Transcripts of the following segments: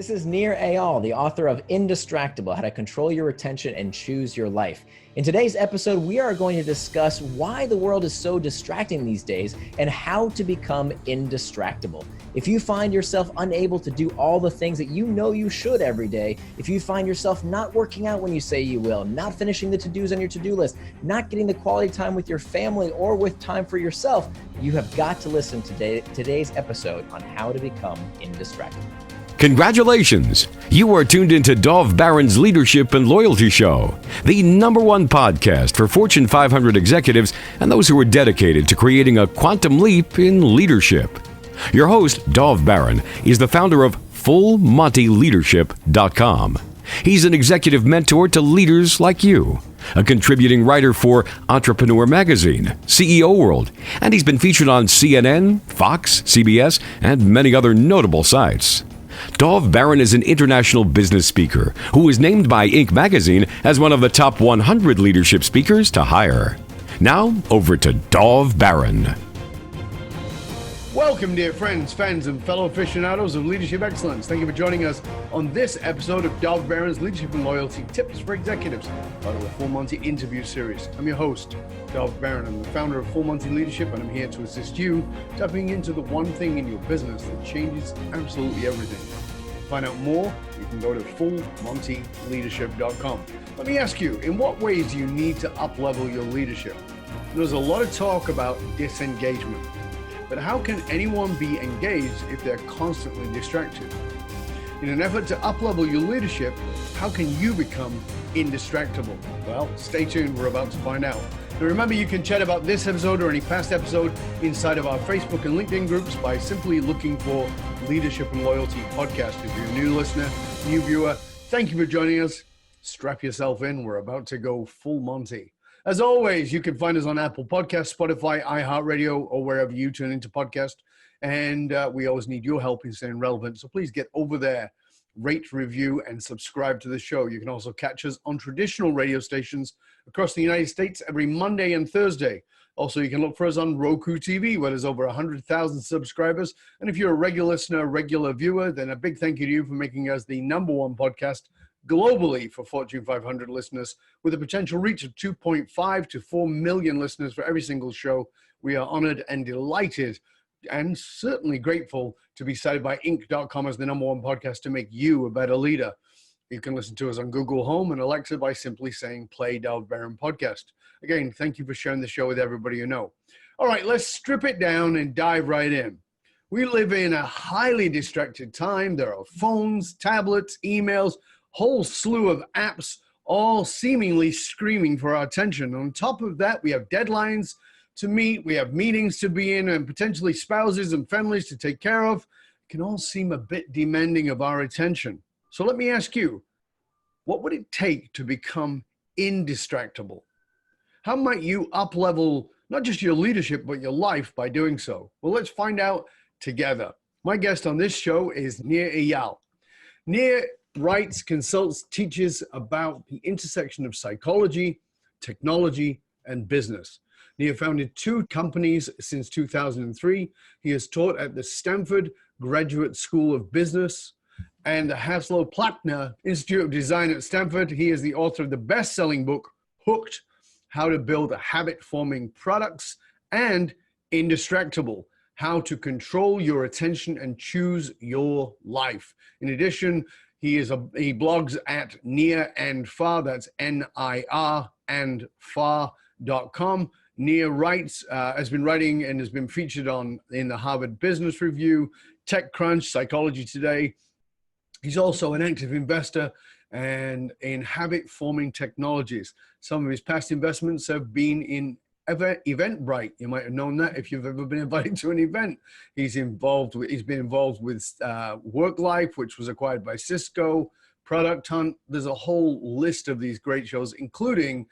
This is Nir Eyal, the author of Indestructible, How to Control Your Attention and Choose Your Life. In today's episode, we are going to discuss why the world is so distracting these days and how to become indistractable. If you find yourself unable to do all the things that you know you should every day, if you find yourself not working out when you say you will, not finishing the to-dos on your to-do list, not getting the quality time with your family or with time for yourself, you have got to listen to today's episode on how to become indistractable. Congratulations! You are tuned into Dov Baron's Leadership and Loyalty Show, the #1 podcast for Fortune 500 executives and those who are dedicated to creating a quantum leap in leadership. Your host, Dov Baron, is the founder of FullMontyLeadership.com. He's an executive mentor to leaders like you, a contributing writer for Entrepreneur Magazine, CEO World, and he's been featured on CNN, Fox, CBS, and many other notable sites. Dov Baron is an international business speaker who was named by Inc. magazine as one of the top 100 leadership speakers to hire. Now, over to Dov Baron. Welcome, dear friends, fans, and fellow aficionados of leadership excellence. Thank you for joining us on this episode of Dov Baron's Leadership and Loyalty Tips for Executives, part of the Full Monty interview series. I'm your host, Dov Baron. I'm the founder of Full Monty Leadership, and I'm here to assist you tapping into the one thing in your business that changes absolutely everything. To find out more, you can go to FullMontyLeadership.com. Let me ask you, in what ways do you need to up-level your leadership? There's a lot of talk about disengagement. But how can anyone be engaged if they're constantly distracted? In an effort to up-level your leadership, how can you become indistractable? Well, stay tuned, we're about to find out. Now remember, you can chat about this episode or any past episode inside of our Facebook and LinkedIn groups by simply looking for Leadership and Loyalty Podcast. If you're a new listener, new viewer, thank you for joining us. Strap yourself in, we're about to go full Monty. As always, you can find us on Apple Podcasts, Spotify, iHeartRadio, or wherever you tune into podcast. And we always need your help in staying relevant. So please get over there, rate, review, and subscribe to the show. You can also catch us on traditional radio stations across the United States every Monday and Thursday. Also, you can look for us on Roku TV, where there's over 100,000 subscribers. And if you're a regular listener, regular viewer, then a big thank you to you for making us the #1 podcast globally for Fortune 500 listeners, with a potential reach of 2.5 to 4 million listeners for every single show. We are honored and delighted and certainly grateful to be cited by Inc.com as the #1 podcast to make you a better leader. You can listen to us on Google Home and Alexa by simply saying play Dov Baron podcast. Again, thank you for sharing the show with everybody you know. All right, let's strip it down and dive right in. We live in a highly distracted time. There are phones, tablets, emails, whole slew of apps, all seemingly screaming for our attention. On top of that, we have deadlines to meet, we have meetings to be in, and potentially spouses and families to take care of. It can all seem a bit demanding of our attention. So let me ask you, what would it take to become indistractable? How might you up-level not just your leadership, but your life by doing so? Well, let's find out together. My guest on this show is Nir Eyal. Nir writes, consults, teaches about the intersection of psychology, technology, and business. Nir founded 2 companies since 2003. He has taught at the Stanford Graduate School of Business and the Hasso Plattner Institute of Design at Stanford. He is the author of the best-selling book, Hooked: How to Build Habit-Forming Products, and Indestructible: How to Control Your Attention and Choose Your Life. In addition, he blogs at Nir and Far, that's Nir and Far.com. Nir writes, has been writing and has been featured in the Harvard Business Review, TechCrunch, Psychology Today. He's also an active investor and in habit-forming technologies. Some of his past investments have been in Eventbrite. You might have known that if you've ever been invited to an event. He's been involved with WorkLife, which was acquired by Cisco, Product Hunt. There's a whole list of these great shows, including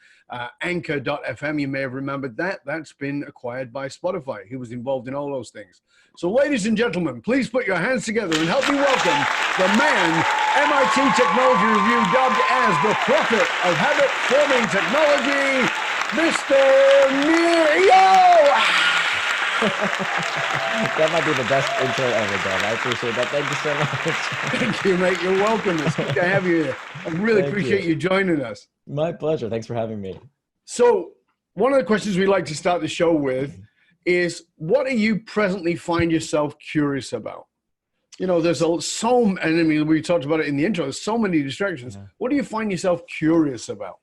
Anchor.fm. You may have remembered that. That's been acquired by Spotify. He was involved in all those things. So ladies and gentlemen, please put your hands together and help me welcome the man M.I.T. Technology Review dubbed as the prophet of habit-forming technology, Mr. Nir Eyal. That might be the best intro ever, Dave. I appreciate that. Thank you so much. Thank you, mate. You're welcome. It's good to have you here. I really appreciate you joining us. My pleasure. Thanks for having me. So one of the questions we like to start the show with is, what do you presently find yourself curious about? You know, there's and I mean, we talked about it in the intro, there's so many distractions. Yeah. What do you find yourself curious about?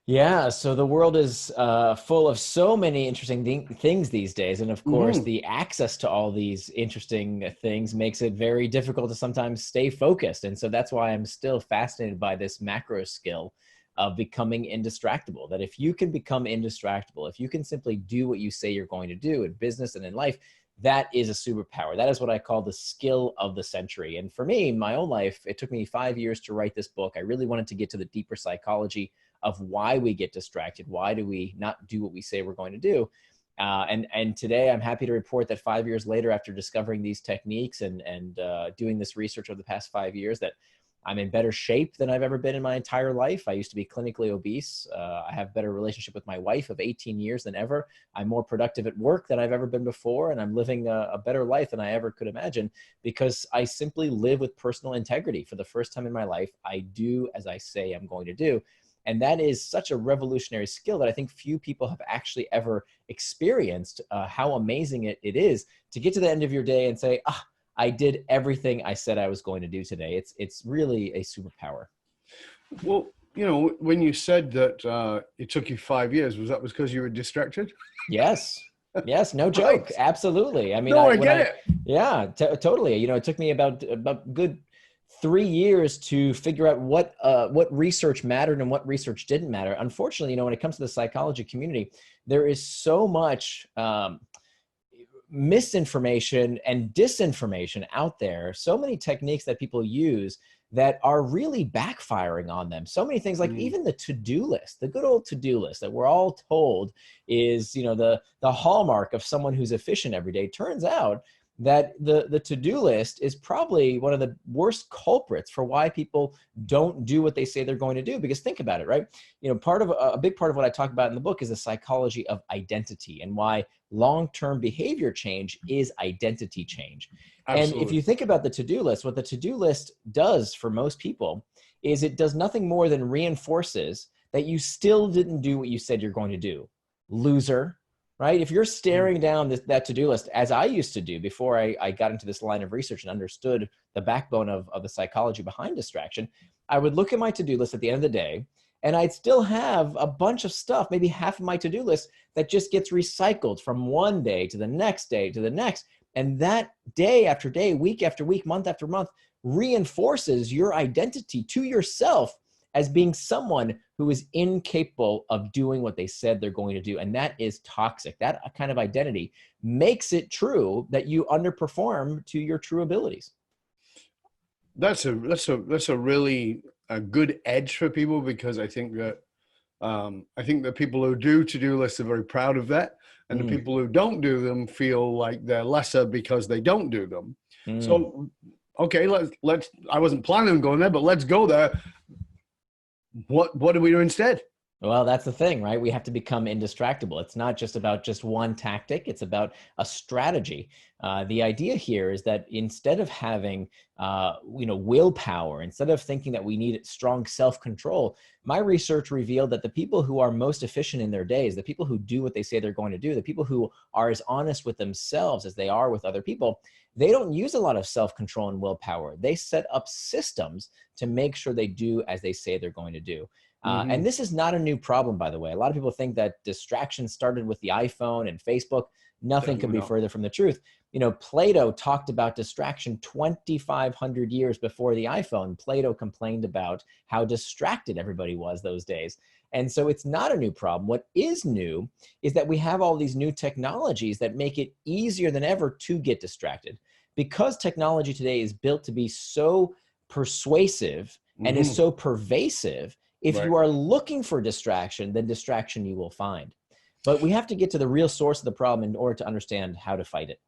Yeah, so the world is full of so many interesting things these days. And of course, the access to all these interesting things makes it very difficult to sometimes stay focused. And so that's why I'm still fascinated by this macro skill of becoming indistractable. That if you can become indistractable, if you can simply do what you say you're going to do in business and in life, that is a superpower. That is what I call the skill of the century. And for me, my own life, it took me 5 years to write this book. I really wanted to get to the deeper psychology of why we get distracted. Why do we not do what we say we're going to do? And today I'm happy to report that 5 years later, after discovering these techniques and doing this research over the past 5 years, that I'm in better shape than I've ever been in my entire life. I used to be clinically obese. I have better relationship with my wife of 18 years than ever. I'm more productive at work than I've ever been before. And I'm living a better life than I ever could imagine, because I simply live with personal integrity. For the first time in my life, I do as I say I'm going to do. And that is such a revolutionary skill that I think few people have actually ever experienced, how amazing it is to get to the end of your day and say, I did everything I said I was going to do today. It's really a superpower. Well, you know, when you said that it took you 5 years, was that because you were distracted? Yes. Yes, no joke. Right. Absolutely. I mean, I get it. Yeah, totally. You know, it took me about good 3 years to figure out what research mattered and what research didn't matter. Unfortunately, you know, when it comes to the psychology community, there is so much misinformation and disinformation out there. So many techniques that people use that are really backfiring on them. So many things, like even the to-do list, the good old to-do list that we're all told is, you know, the hallmark of someone who's efficient every day. Turns out that the to-do list is probably one of the worst culprits for why people don't do what they say they're going to do. Because think about it, right? You know, a big part of what I talk about in the book is the psychology of identity and why long-term behavior change is identity change. Absolutely. And if you think about the to-do list, what the to-do list does for most people is it does nothing more than reinforces that you still didn't do what you said you're going to do. Loser. Right? If you're staring down that to-do list, as I used to do before I got into this line of research and understood the backbone of the psychology behind distraction, I would look at my to-do list at the end of the day, and I'd still have a bunch of stuff, maybe half of my to-do list, that just gets recycled from one day to the next day to the next. And that day after day, week after week, month after month, reinforces your identity to yourself as being someone who is incapable of doing what they said they're going to do. And that is toxic. That kind of identity makes it true that you underperform to your true abilities. That's a really good edge for people, because I think that people who do to-do lists are very proud of that. And the people who don't do them feel like they're lesser because they don't do them. So, okay, let's, I wasn't planning on going there, but let's go there. What do we do instead? Well, that's the thing, right? We have to become indistractable. It's not just about just one tactic. It's about a strategy. The idea here is that instead of having, willpower, instead of thinking that we need strong self-control, my research revealed that the people who are most efficient in their days, the people who do what they say they're going to do, the people who are as honest with themselves as they are with other people, they don't use a lot of self-control and willpower. They set up systems to make sure they do as they say they're going to do. And this is not a new problem, by the way. A lot of people think that distraction started with the iPhone and Facebook. Nothing could be further from the truth. You know, Plato talked about distraction 2,500 years before the iPhone. Plato complained about how distracted everybody was those days. And so it's not a new problem. What is new is that we have all these new technologies that make it easier than ever to get distracted. Because technology today is built to be so persuasive and is so pervasive, if you are looking for distraction, then distraction you will find. But we have to get to the real source of the problem in order to understand how to fight it.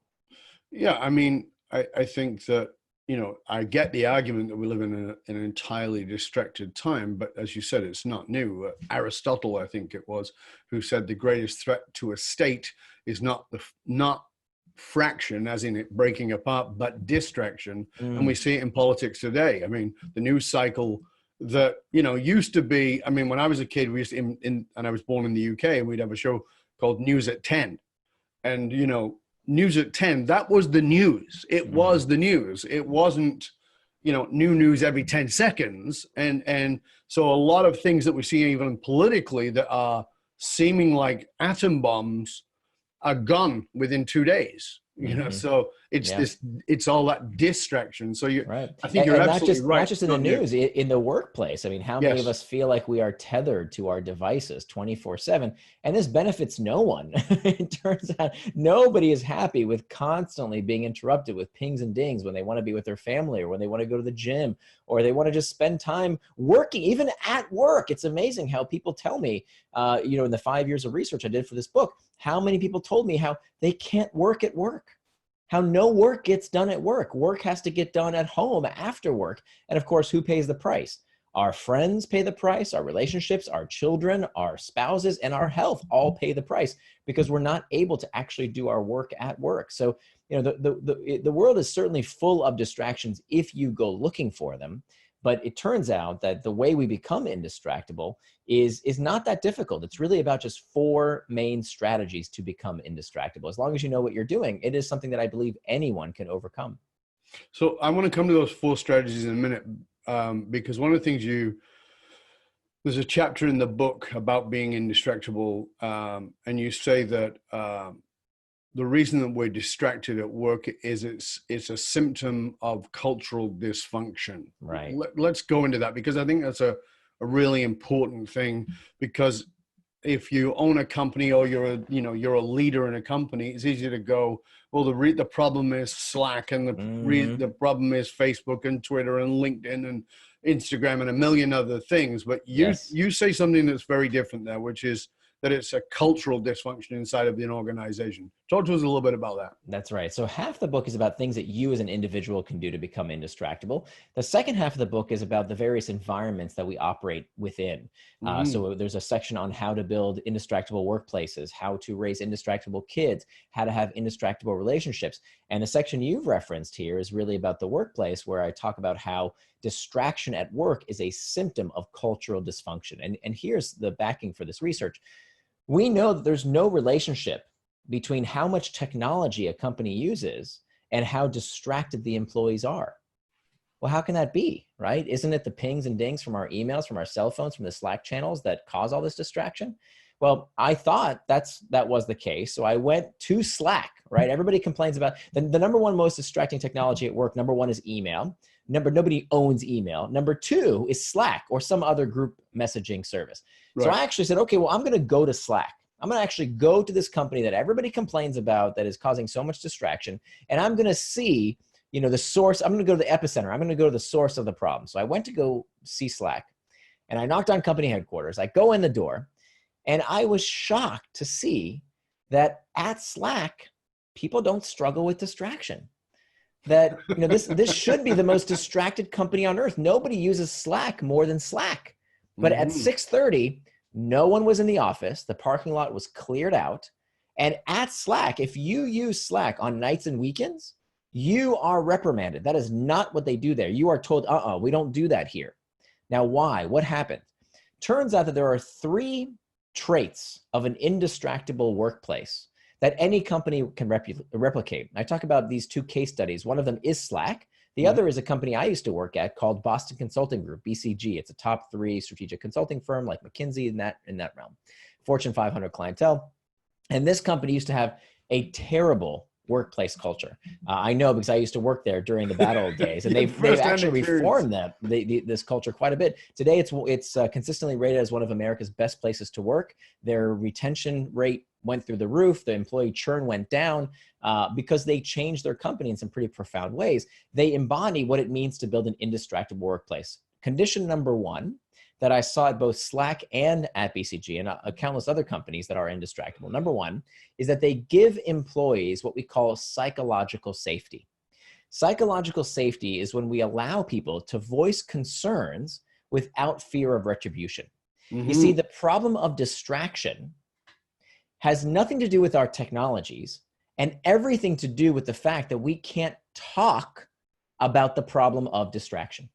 Yeah, I mean, I think that, you know, I get the argument that we live in an entirely distracted time, but as you said, it's not new. Aristotle, I think it was, who said the greatest threat to a state is not fraction, as in it breaking apart, but distraction. And we see it in politics today. I mean, the news cycle that, used to be, I mean, when I was a kid, we used to, and I was born in the UK, and we'd have a show called News at 10. And, News at 10, that was the news. It was the news. It wasn't, new news every 10 seconds. And so a lot of things that we see even politically that are seeming like atom bombs are gone within 2 days. So it's all that distraction. So I think you're absolutely right. Not just in the news, in the workplace. I mean, how many of us feel like we are tethered to our devices 24/7, and this benefits no one. It turns out nobody is happy with constantly being interrupted with pings and dings when they want to be with their family, or when they want to go to the gym, or they want to just spend time working, even at work. It's amazing how people tell me, in the 5 years of research I did for this book, how many people told me how they can't work at work, how no work gets done at work. Work has to get done at home after work. And of course, who pays the price? Our friends pay the price, our relationships, our children, our spouses, and our health all pay the price because we're not able to actually do our work at work. So, the world is certainly full of distractions if you go looking for them. But it turns out that the way we become indistractable is not that difficult. It's really about just 4 main strategies to become indistractable. As long as you know what you're doing, it is something that I believe anyone can overcome. So I want to come to those 4 strategies in a minute, because one of the things there's a chapter in the book about being indistractable, and you say that the reason that we're distracted at work is it's a symptom of cultural dysfunction. Right. Let's go into that, because I think that's a really important thing, because if you own a company or you're a leader in a company, it's easy to go, well, the problem is Slack, and the problem is Facebook and Twitter and LinkedIn and Instagram and a million other things. But you say something that's very different there, which is that it's a cultural dysfunction inside of an organization. Talk to us a little bit about that. That's right. So half the book is about things that you as an individual can do to become indistractable. The second half of the book is about the various environments that we operate within. So there's a section on how to build indistractable workplaces, how to raise indistractable kids, how to have indistractable relationships. And the section you've referenced here is really about the workplace, where I talk about how distraction at work is a symptom of cultural dysfunction. And here's the backing for this research. We know that there's no relationship between how much technology a company uses and how distracted the employees are. Well, how can that be, right? Isn't it the pings and dings from our emails, from our cell phones, from the Slack channels that cause all this distraction? Well, I thought that was the case. So I went to Slack, right? Everybody complains about the number one most distracting technology at work. Number 1 is email. Nobody owns email. Number 2 is Slack or some other group messaging service. Right. So I actually said, okay, well, I'm going to go to Slack. I'm going to actually go to this company that everybody complains about that is causing so much distraction. And I'm going to see, the source. I'm going to go to the epicenter. I'm going to go to the source of the problem. So I went to go see Slack, and I knocked on company headquarters. I go in the door, and I was shocked to see that at Slack, people don't struggle with distraction. That, this should be the most distracted company on earth. Nobody uses Slack more than Slack. But at 6:30, no one was in the office. The parking lot was cleared out. And at Slack, if you use Slack on nights and weekends, you are reprimanded. That is not what they do there. You are told, we don't do that here. Now, why? What happened? Turns out that there are 3 traits of an indistractable workplace that any company can replicate. I talk about these 2 case studies. One of them is Slack. The other is a company I used to work at called Boston Consulting Group, BCG. It's a top 3 strategic consulting firm like McKinsey in that realm. Fortune 500 clientele. And this company used to have a terrible workplace culture. I know because I used to work there during the bad old days, and they've actually reformed this culture quite a bit. Today, it's consistently rated as one of America's best places to work. Their retention rate went through the roof. The employee churn went down because they changed their company in some pretty profound ways. They embody what it means to build an indistractable workplace. Condition number 1 that I saw at both Slack and at BCG and countless other companies that are indistractable. Number 1 is that they give employees what we call psychological safety. Psychological safety is when we allow people to voice concerns without fear of retribution. You see, the problem of distraction has nothing to do with our technologies and everything to do with the fact that we can't talk about the problem of distraction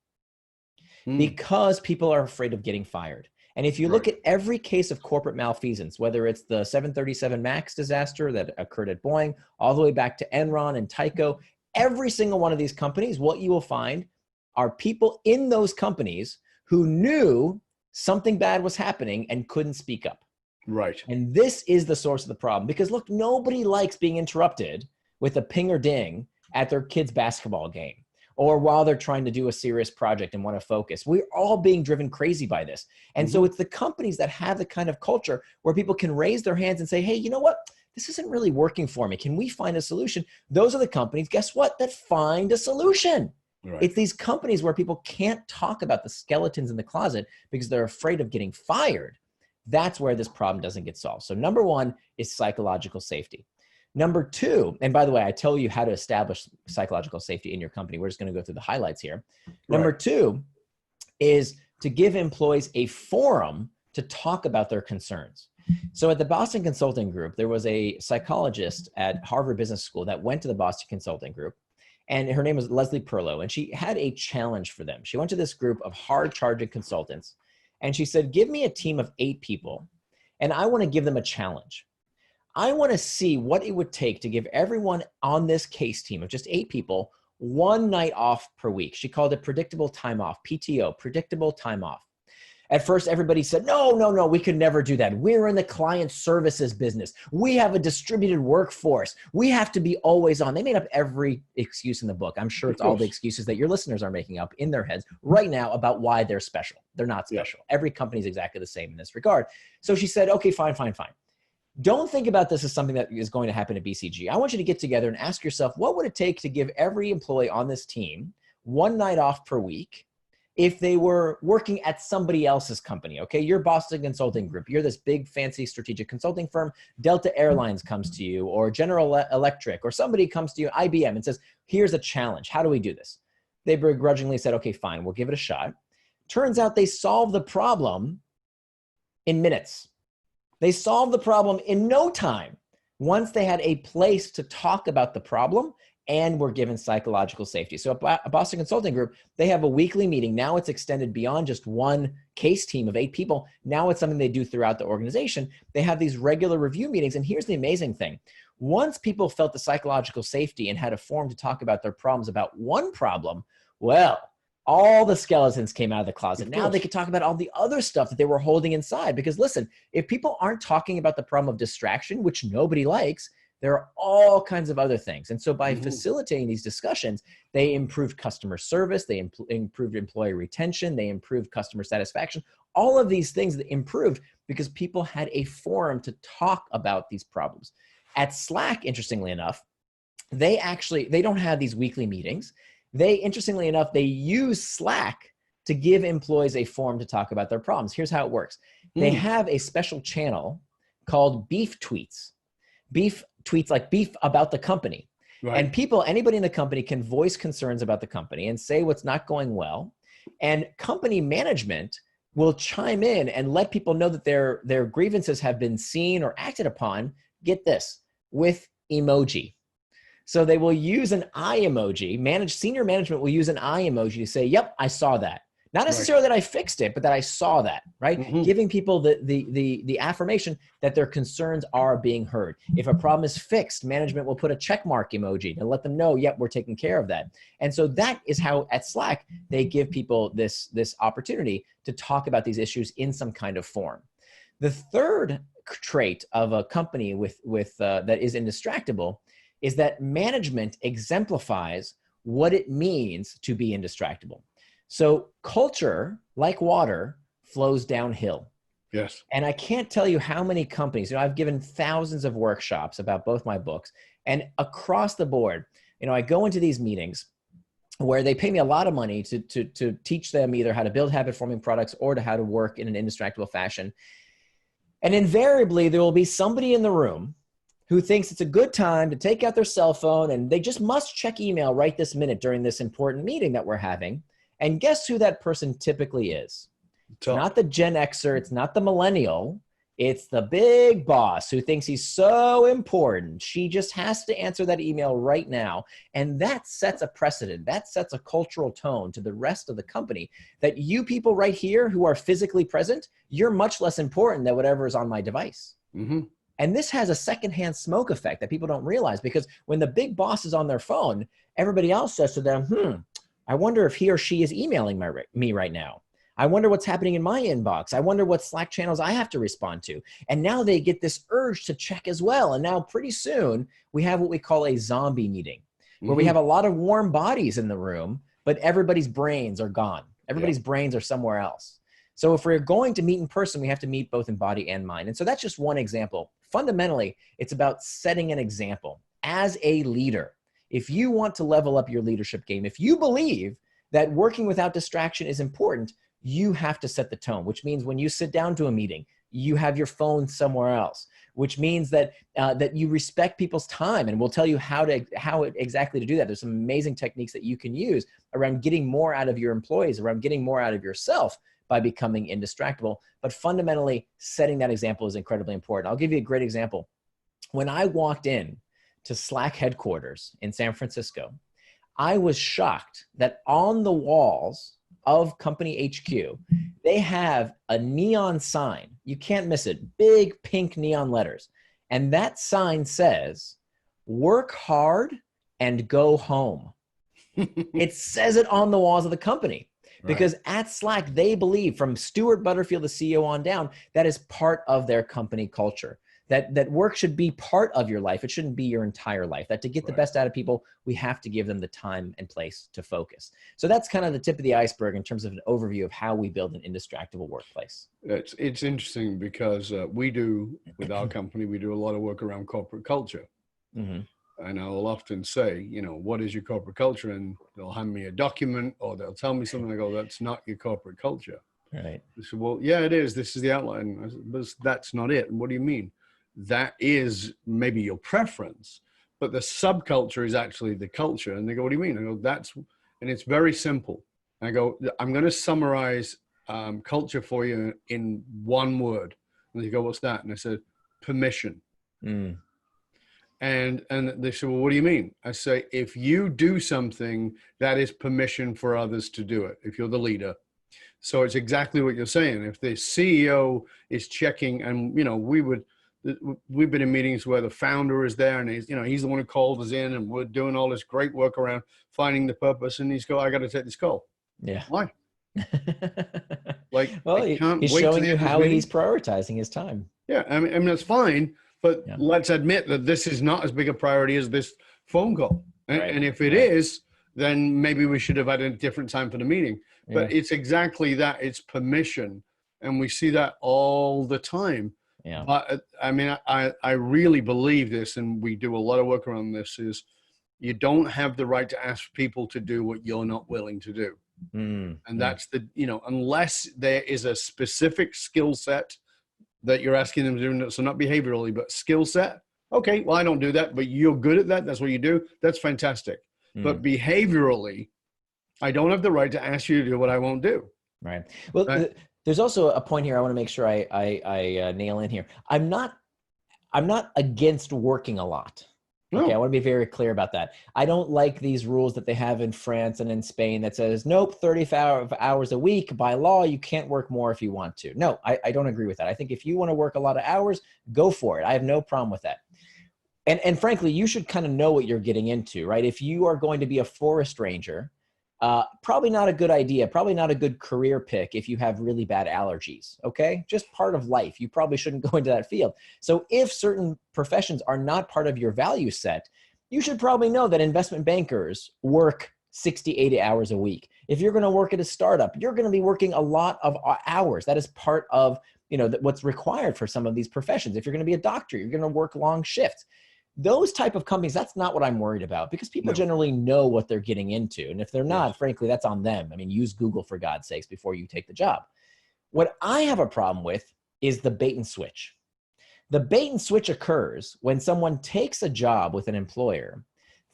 because people are afraid of getting fired. And if you look at every case of corporate malfeasance, whether it's the 737 MAX disaster that occurred at Boeing, all the way back to Enron and Tyco, every single one of these companies, what you will find are people in those companies who knew something bad was happening and couldn't speak up. Right. And this is the source of the problem. Because look, nobody likes being interrupted with a ping or ding at their kid's basketball game, or while they're trying to do a serious project and want to focus. We're all being driven crazy by this. And so it's the companies that have the kind of culture where people can raise their hands and say, hey, you know what? This isn't really working for me. Can we find a solution? Those are the companies, guess what, that find a solution. Right. It's these companies where people can't talk about the skeletons in the closet because they're afraid of getting fired. That's where this problem doesn't get solved. So number one is psychological safety. Number two, and by the way, I tell you how to establish psychological safety in your company. We're just going to go through the highlights here. Number two is to give employees a forum to talk about their concerns. So at the Boston Consulting Group, there was a psychologist at Harvard Business School that went to the Boston Consulting Group, and her name was Leslie Perlow, and she had a challenge for them. She went to this group of hard-charging consultants, and she said, give me a team of 8 people, and I want to give them a challenge. I want to see what it would take to give everyone on this case team of just 8 people 1 night off per week. She called it predictable time off, PTO, predictable time off. At first, everybody said, no, we could never do that. We're in the client services business. We have a distributed workforce. We have to be always on. They made up every excuse in the book. I'm sure it's all the excuses that your listeners are making up in their heads right now about why they're special. They're not special. Yeah. Every company is exactly the same in this regard. So she said, okay, fine. Don't think about this as something that is going to happen at BCG. I want you to get together and ask yourself, what would it take to give every employee on this team 1 night off per week if they were working at somebody else's company? Okay, you're Boston Consulting Group. You're this big, fancy strategic consulting firm. Delta Airlines comes to you, or General Electric, or somebody comes to you, IBM, and says, here's a challenge. How do we do this? They begrudgingly said, okay, fine, we'll give it a shot. Turns out they solved the problem in minutes. They solved the problem in no time once they had a place to talk about the problem and were given psychological safety. So at Boston Consulting Group, they have a weekly meeting. Now it's extended beyond just one case team of 8 people. Now it's something they do throughout the organization. They have these regular review meetings. And here's the amazing thing. Once people felt the psychological safety and had a forum to talk about their problems about one problem, well, all the skeletons came out of the closet. Now they could talk about all the other stuff that they were holding inside. Because listen, if people aren't talking about the problem of distraction, which nobody likes, there are all kinds of other things. And so by facilitating these discussions, they improved customer service, they improved employee retention, they improved customer satisfaction. All of these things that improved because people had a forum to talk about these problems. At Slack, interestingly enough, they don't have these weekly meetings. Interestingly enough, they use Slack to give employees a forum to talk about their problems. Here's how it works. They have a special channel called Beef Tweets. Beef tweets, like beef about the company. Right. And anybody in the company can voice concerns about the company and say what's not going well. And company management will chime in and let people know that their grievances have been seen or acted upon, get this, with emoji. So they will use an eye emoji. Senior management will use an eye emoji to say, yep, I saw that. Not necessarily that I fixed it, but that I saw that, right? Giving people the affirmation that their concerns are being heard. If a problem is fixed, management will put a check mark emoji to let them know, yep, we're taking care of that. And so that is how at Slack, they give people this opportunity to talk about these issues in some kind of form. The third trait of a company that is indistractable is that management exemplifies what it means to be indistractable. So culture, like water, flows downhill. Yes. And I can't tell you how many companies, I've given thousands of workshops about both my books, and across the board, I go into these meetings where they pay me a lot of money to teach them either how to build habit-forming products or to how to work in an indistractable fashion. And invariably, there will be somebody in the room who thinks it's a good time to take out their cell phone and they just must check email right this minute during this important meeting that we're having. And guess who that person typically is? Not the Gen Xer, it's not the millennial, It's the big boss who thinks he's so important. She just has to answer that email right now. And that sets a precedent. That sets a cultural tone to the rest of the company that you people right here who are physically present, you're much less important than whatever is on my device. Mm-hmm. And this has a secondhand smoke effect that people don't realize, because when the big boss is on their phone, everybody else says to them, I wonder if he or she is emailing me right now. I wonder what's happening in my inbox. I wonder what Slack channels I have to respond to. And now they get this urge to check as well. And now pretty soon we have what we call a zombie meeting, where we have a lot of warm bodies in the room, but everybody's brains are gone. Everybody's brains are somewhere else. So if we're going to meet in person, we have to meet both in body and mind. And so that's just one example. Fundamentally, it's about setting an example as a leader. If you want to level up your leadership game, if you believe that working without distraction is important, you have to set the tone, which means when you sit down to a meeting, you have your phone somewhere else, which means that that you respect people's time, and we'll tell you how exactly to do that. There's some amazing techniques that you can use around getting more out of your employees, around getting more out of yourself by becoming indistractable. But fundamentally, setting that example is incredibly important. I'll give you a great example. When I walked in to Slack headquarters in San Francisco, I was shocked that on the walls of company HQ, they have a neon sign. You can't miss it. Big pink neon letters. And that sign says, work hard and go home. It says it on the walls of the company. Because at Slack, they believe, from Stuart Butterfield, the CEO, on down, that is part of their company culture. That work should be part of your life. It shouldn't be your entire life. That to get the best out of people, we have to give them the time and place to focus. So that's kind of the tip of the iceberg in terms of an overview of how we build an indistractable workplace. It's interesting because we do, with our company, we do a lot of work around corporate culture. And I'll often say, what is your corporate culture? And they'll hand me a document or they'll tell me something. I go, that's not your corporate culture. Right. They say, well, yeah, it is. This is the outline. I said, but that's not it. And what do you mean? That is maybe your preference, but the subculture is actually the culture. And they go, what do you mean? I go, and it's very simple. And I go, I'm going to summarize culture for you in one word. And they go, what's that? And I said, permission. And they say, well, what do you mean? I say, if you do something, that is permission for others to do it, if you're the leader. So it's exactly what you're saying. If the CEO is checking, and, we've been in meetings where the founder is there and he's the one who called us in, and we're doing all this great work around finding the purpose. And he's I got to take this call. Yeah. Why? Well, he's showing you how he's prioritizing his time. Yeah. I mean, that's fine. But let's admit that this is not as big a priority as this phone call. And if it is, then maybe we should have had a different time for the meeting. But it's exactly that. It's permission. And we see that all the time. Yeah. But I mean, I really believe this, and we do a lot of work around this, is you don't have the right to ask people to do what you're not willing to do. And that's unless there is a specific skill set that you're asking them to do, so not behaviorally, but skill set. Okay, well, I don't do that, but you're good at that. That's what you do. That's fantastic. But behaviorally, I don't have the right to ask you to do what I won't do. Right. Well, there's also a point here I want to make sure I nail in here. I'm not against working a lot. Okay, no. I want to be very clear about that. I don't like these rules that they have in France and in Spain that says, nope, 35 hours a week. By law, you can't work more if you want to. No, I don't agree with that. I think if you want to work a lot of hours, go for it. I have no problem with that. And frankly, you should kind of know what you're getting into, right? If you are going to be a forest ranger, probably not a good idea, probably not a good career pick if you have really bad allergies, okay? Just part of life. You probably shouldn't go into that field. So if certain professions are not part of your value set, you should probably know that investment bankers work 60, 80 hours a week. If you're gonna work at a startup, you're gonna be working a lot of hours. That is part of what's required for some of these professions. If you're gonna be a doctor, you're gonna work long shifts. Those type of companies, that's not what I'm worried about, because people generally know what they're getting into. And if they're not, frankly, that's on them. I mean, use Google for God's sakes before you take the job. What I have a problem with is the bait and switch. The bait and switch occurs when someone takes a job with an employer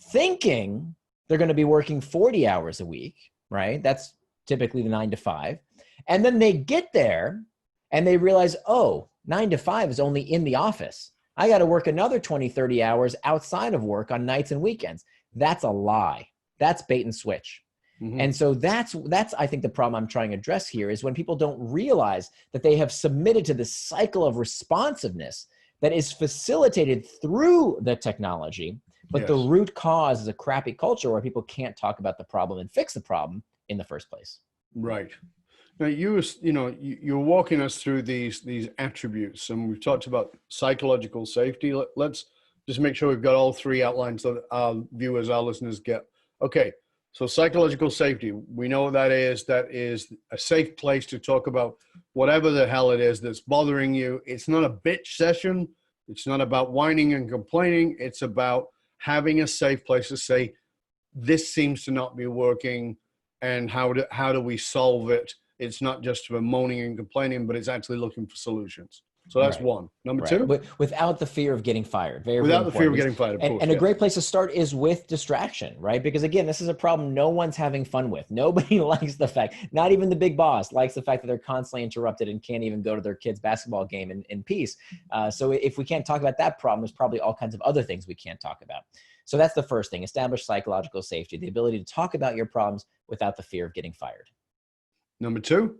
thinking they're going to be working 40 hours a week, right? That's typically the 9 to 5. And then they get there and they realize, oh, 9 to 5 is only in the office. I got to work another 20, 30 hours outside of work on nights and weekends. That's a lie. That's bait and switch. Mm-hmm. And so that's I think the problem I'm trying to address here is when people don't realize that they have submitted to this cycle of responsiveness that is facilitated through the technology, but the root cause is a crappy culture where people can't talk about the problem and fix the problem in the first place. Right. Now you're walking us through these attributes, and we've talked about psychological safety. Let's just make sure we've got all three outlined so that our viewers, our listeners get, okay. So psychological safety, we know what that is. That is a safe place to talk about whatever the hell it is that's bothering you. It's not a bitch session. It's not about whining and complaining. It's about having a safe place to say, this seems to not be working, and how do we solve it? It's not just for moaning and complaining, but it's actually looking for solutions. So that's one. Number two? Without the fear of getting fired. Without the fear of getting fired, of course. And a great place to start is with distraction, right? Because again, this is a problem no one's having fun with. Nobody likes the fact, not even the big boss likes the fact that they're constantly interrupted and can't even go to their kid's basketball game in peace. So if we can't talk about that problem, there's probably all kinds of other things we can't talk about. So that's the first thing, establish psychological safety, the ability to talk about your problems without the fear of getting fired. Number two?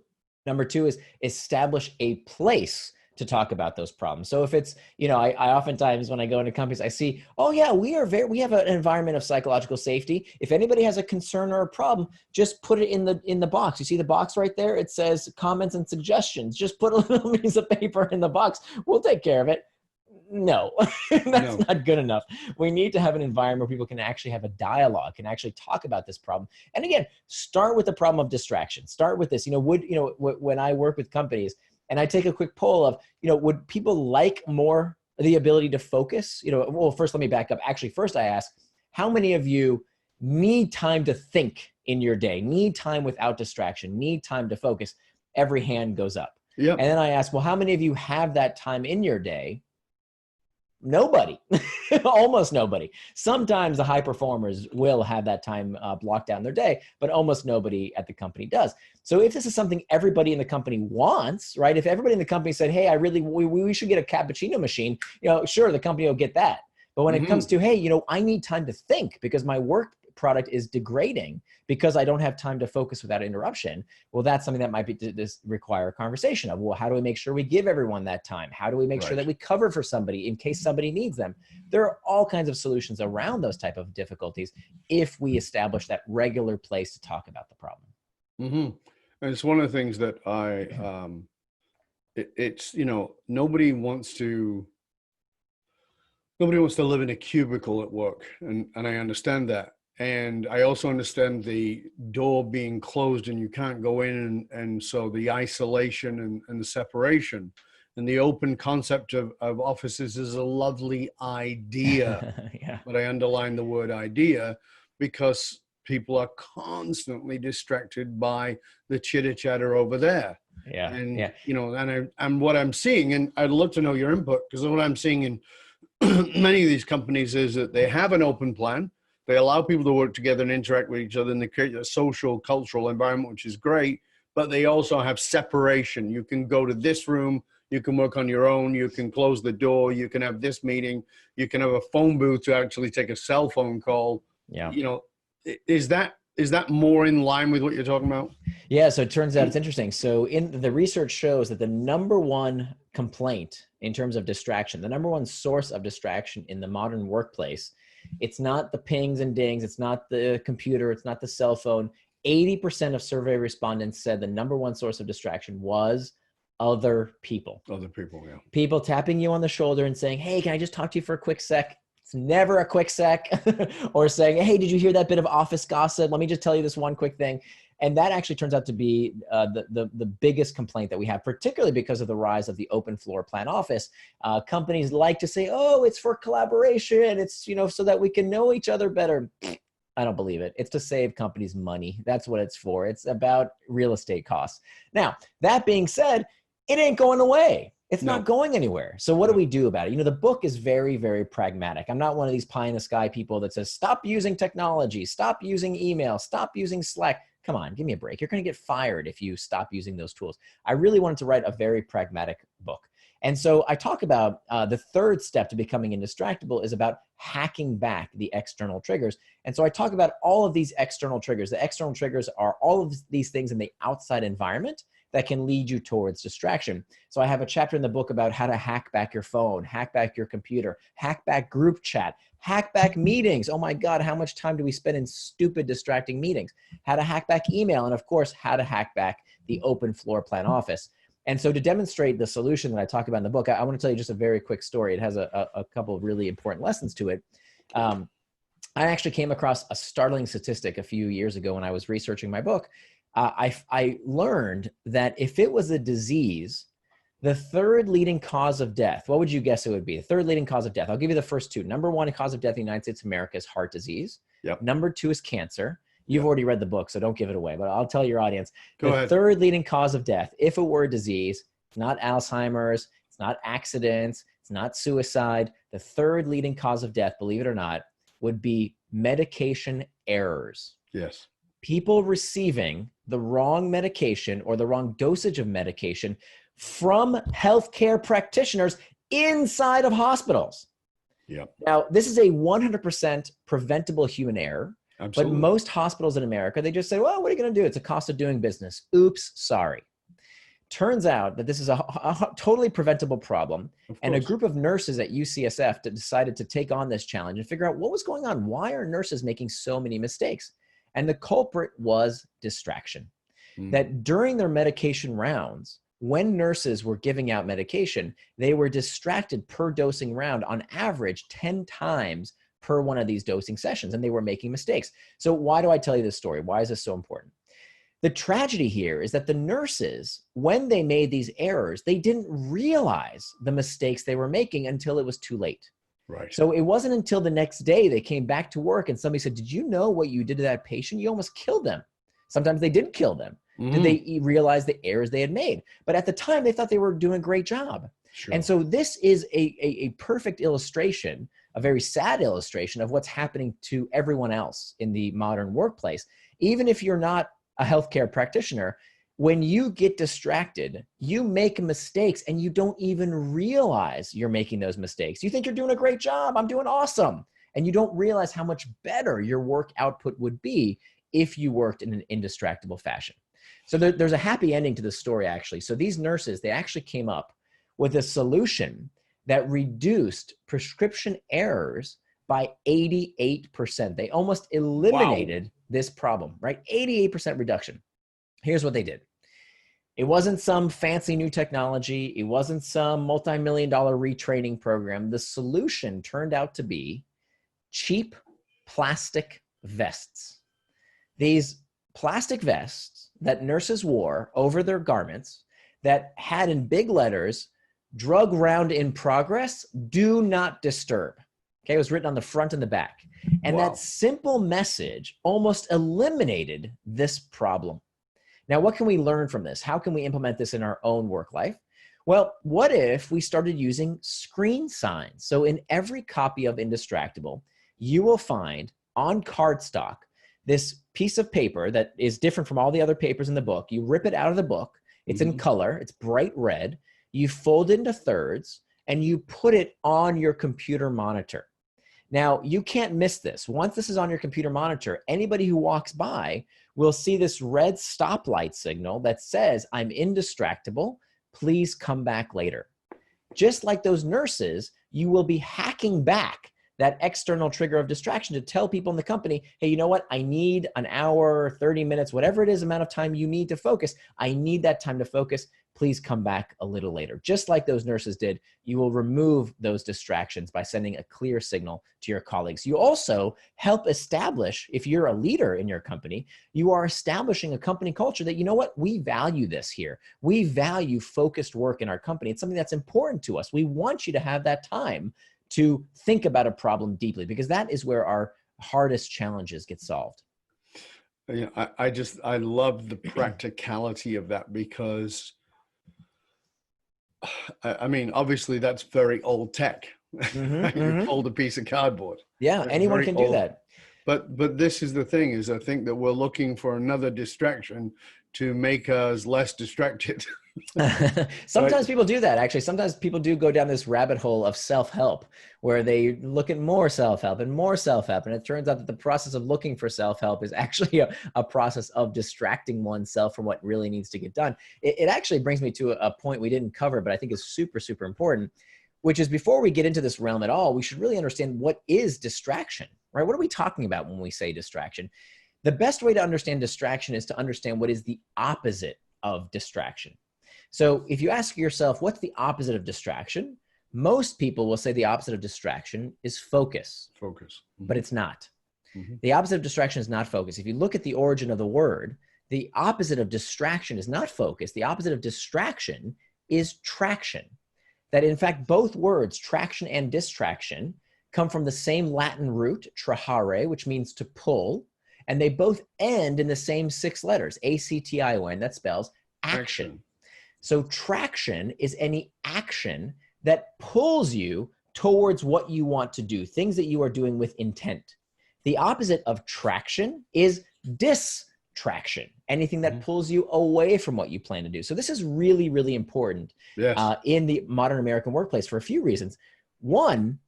Number two is establish a place to talk about those problems. So if it's, I oftentimes when I go into companies, I see, oh yeah, we have an environment of psychological safety. If anybody has a concern or a problem, just put it in the box. You see the box right there? It says comments and suggestions. Just put a little piece of paper in the box. We'll take care of it. No, that's not good enough. We need to have an environment where people can actually have a dialogue, can actually talk about this problem. And again, start with the problem of distraction. Start with this, when I work with companies and I take a quick poll of, would people like more the ability to focus? Well, first let me back up. Actually, first I ask, how many of you need time to think in your day, need time without distraction, need time to focus? Every hand goes up. Yep. And then I ask, well, how many of you have that time in your day? Nobody, almost nobody. Sometimes the high performers will have that time blocked out in their day, but almost nobody at the company does. So if this is something everybody in the company wants, right? If everybody in the company said, hey, we should get a cappuccino machine, sure, the company will get that. But when it comes to, hey, I need time to think because my work product is degrading because I don't have time to focus without interruption. Well, that's something that might require a conversation of, well, how do we make sure we give everyone that time? How do we make sure that we cover for somebody in case somebody needs them? There are all kinds of solutions around those type of difficulties if we establish that regular place to talk about the problem. Mm-hmm. And it's one of the things that nobody wants to live in a cubicle at work. And I understand that. And I also understand the door being closed and you can't go in. And so the isolation and the separation and the open concept of offices is a lovely idea. Yeah. But I underline the word idea because people are constantly distracted by the chitter chatter over there. Yeah. And, and what I'm seeing, and I'd love to know your input, because what I'm seeing in many of these companies is that they have an open plan. They allow people to work together and interact with each other, and they create a social, cultural environment, which is great. But they also have separation. You can go to this room. You can work on your own. You can close the door. You can have this meeting. You can have a phone booth to actually take a cell phone call. Yeah. Is that more in line with what you're talking about? Yeah. So it turns out it's interesting. So in the research shows that the number one complaint in terms of distraction, the number one source of distraction in the modern workplace, it's not the pings and dings. It's not the computer. It's not the cell phone. 80% of survey respondents said the number one source of distraction was other people. Other people, yeah. People tapping you on the shoulder and saying, hey, can I just talk to you for a quick sec? It's never a quick sec. Or saying, hey, did you hear that bit of office gossip? Let me just tell you this one quick thing. And that actually turns out to be the biggest complaint that we have, particularly because of the rise of the open floor plan office. Companies like to say, oh, it's for collaboration. It's, so that we can know each other better. I don't believe it. It's to save companies money. That's what it's for. It's about real estate costs. Now, that being said, it ain't going away. It's not going anywhere. So what do we do about it? The book is very, very pragmatic. I'm not one of these pie in the sky people that says, stop using technology, stop using email, stop using Slack. Come on, give me a break. You're going to get fired if you stop using those tools. I really wanted to write a very pragmatic book. And so I talk about the third step to becoming indistractable is about hacking back the external triggers. And so I talk about all of these external triggers. The external triggers are all of these things in the outside environment that can lead you towards distraction. So I have a chapter in the book about how to hack back your phone, hack back your computer, hack back group chat, hack back meetings. Oh my God, how much time do we spend in stupid, distracting meetings? How to hack back email, and of course, how to hack back the open floor plan office. And so to demonstrate the solution that I talk about in the book, I want to tell you just a very quick story. It has a couple of really important lessons to it. I actually came across a startling statistic a few years ago when I was researching my book. I learned that if it was a disease, the third leading cause of death, what would you guess it would be? The third leading cause of death. I'll give you the first two. Number one cause of death in the United States of America is heart disease. Yep. Number two is cancer. You've already read the book, so don't give it away, but I'll tell your audience. Go the ahead. Third leading cause of death, if it were a disease, it's not Alzheimer's, it's not accidents, it's not suicide. The third leading cause of death, believe it or not, would be medication errors. Yes. People receiving the wrong medication or the wrong dosage of medication from healthcare practitioners inside of hospitals. Yep. Now, this is a 100% preventable human error. Absolutely. But most hospitals in America, they just say, well, what are you going to do? It's a cost of doing business. Oops, sorry. Turns out that this is a totally preventable problem. And a group of nurses at UCSF decided to take on this challenge and figure out what was going on. Why are nurses making so many mistakes? And the culprit was distraction. That during their medication rounds, when nurses were giving out medication, they were distracted per dosing round on average 10 times per one of these dosing sessions, and they were making mistakes. So why do I tell you this story? Why is this so important? The tragedy here is that the nurses, when they made these errors, they didn't realize the mistakes they were making until it was too late. Right. So it wasn't until the next day they came back to work and somebody said, did you know what you did to that patient? You almost killed them. Sometimes they didn't kill them. Did they realize the errors they had made? But at the time, they thought they were doing a great job. Sure. And so this is a perfect illustration, a very sad illustration of what's happening to everyone else in the modern workplace. Even if you're not a healthcare practitioner, when you get distracted, you make mistakes and you don't even realize you're making those mistakes. You think you're doing a great job. I'm doing awesome. And you don't realize how much better your work output would be if you worked in an indistractable fashion. So there's a happy ending to this story, actually. So these nurses, they actually came up with a solution that reduced prescription errors by 88%. They almost eliminated this problem, right? 88% reduction. Here's what they did. It wasn't some fancy new technology. It wasn't some multi-million-dollar retraining program. The solution turned out to be cheap plastic vests. These plastic vests that nurses wore over their garments that had in big letters, drug round in progress, do not disturb. Okay, it was written on the front and the back. And that simple message almost eliminated this problem. Now, what can we learn from this? How can we implement this in our own work life? Well, what if we started using screen signs? So in every copy of Indestructible, you will find on cardstock this piece of paper that is different from all the other papers in the book. You rip it out of the book. It's in color. It's bright red. You fold it into thirds, and you put it on your computer monitor. Now, you can't miss this. Once this is on your computer monitor, anybody who walks by will see this red stoplight signal that says, I'm indistractable. Please come back later. Just like those nurses, you will be hacking back that external trigger of distraction to tell people in the company, hey, you know what? I need an hour, 30 minutes, whatever it is amount of time you need to focus. I need that time to focus. Please come back a little later. Just like those nurses did, you will remove those distractions by sending a clear signal to your colleagues. You also help establish, if you're a leader in your company, you are establishing a company culture that, you know what? We value this here. We value focused work in our company. It's something that's important to us. We want you to have that time to think about a problem deeply, because that is where our hardest challenges get solved. Yeah, I love the practicality of that, because I mean, obviously that's very old tech. You fold a piece of cardboard. Yeah, That's anyone very can do old. that. But this is the thing, is I think that we're looking for another distraction to make us less distracted. Sometimes people do that. Actually, sometimes people do go down this rabbit hole of self-help where they look at more self-help and more self-help. And it turns out that the process of looking for self-help is actually a process of distracting oneself from what really needs to get done. It actually brings me to a point we didn't cover, but I think is super, super important, which is before we get into this realm at all, we should really understand what is distraction, right? What are we talking about when we say distraction? The best way to understand distraction is to understand what is the opposite of distraction. So if you ask yourself, what's the opposite of distraction? Most people will say the opposite of distraction is focus. Focus. But it's not. The opposite of distraction is not focus. If you look at the origin of the word, the opposite of distraction is not focus. The opposite of distraction is traction. That in fact, both words, traction and distraction, come from the same Latin root, trahare, which means to pull, and they both end in the same 6 letters, A-C-T-I-O-N, that spells action. So traction is any action that pulls you towards what you want to do, things that you are doing with intent. The opposite of traction is distraction, anything that pulls you away from what you plan to do. So this is really, really important in the modern American workplace for a few reasons. One,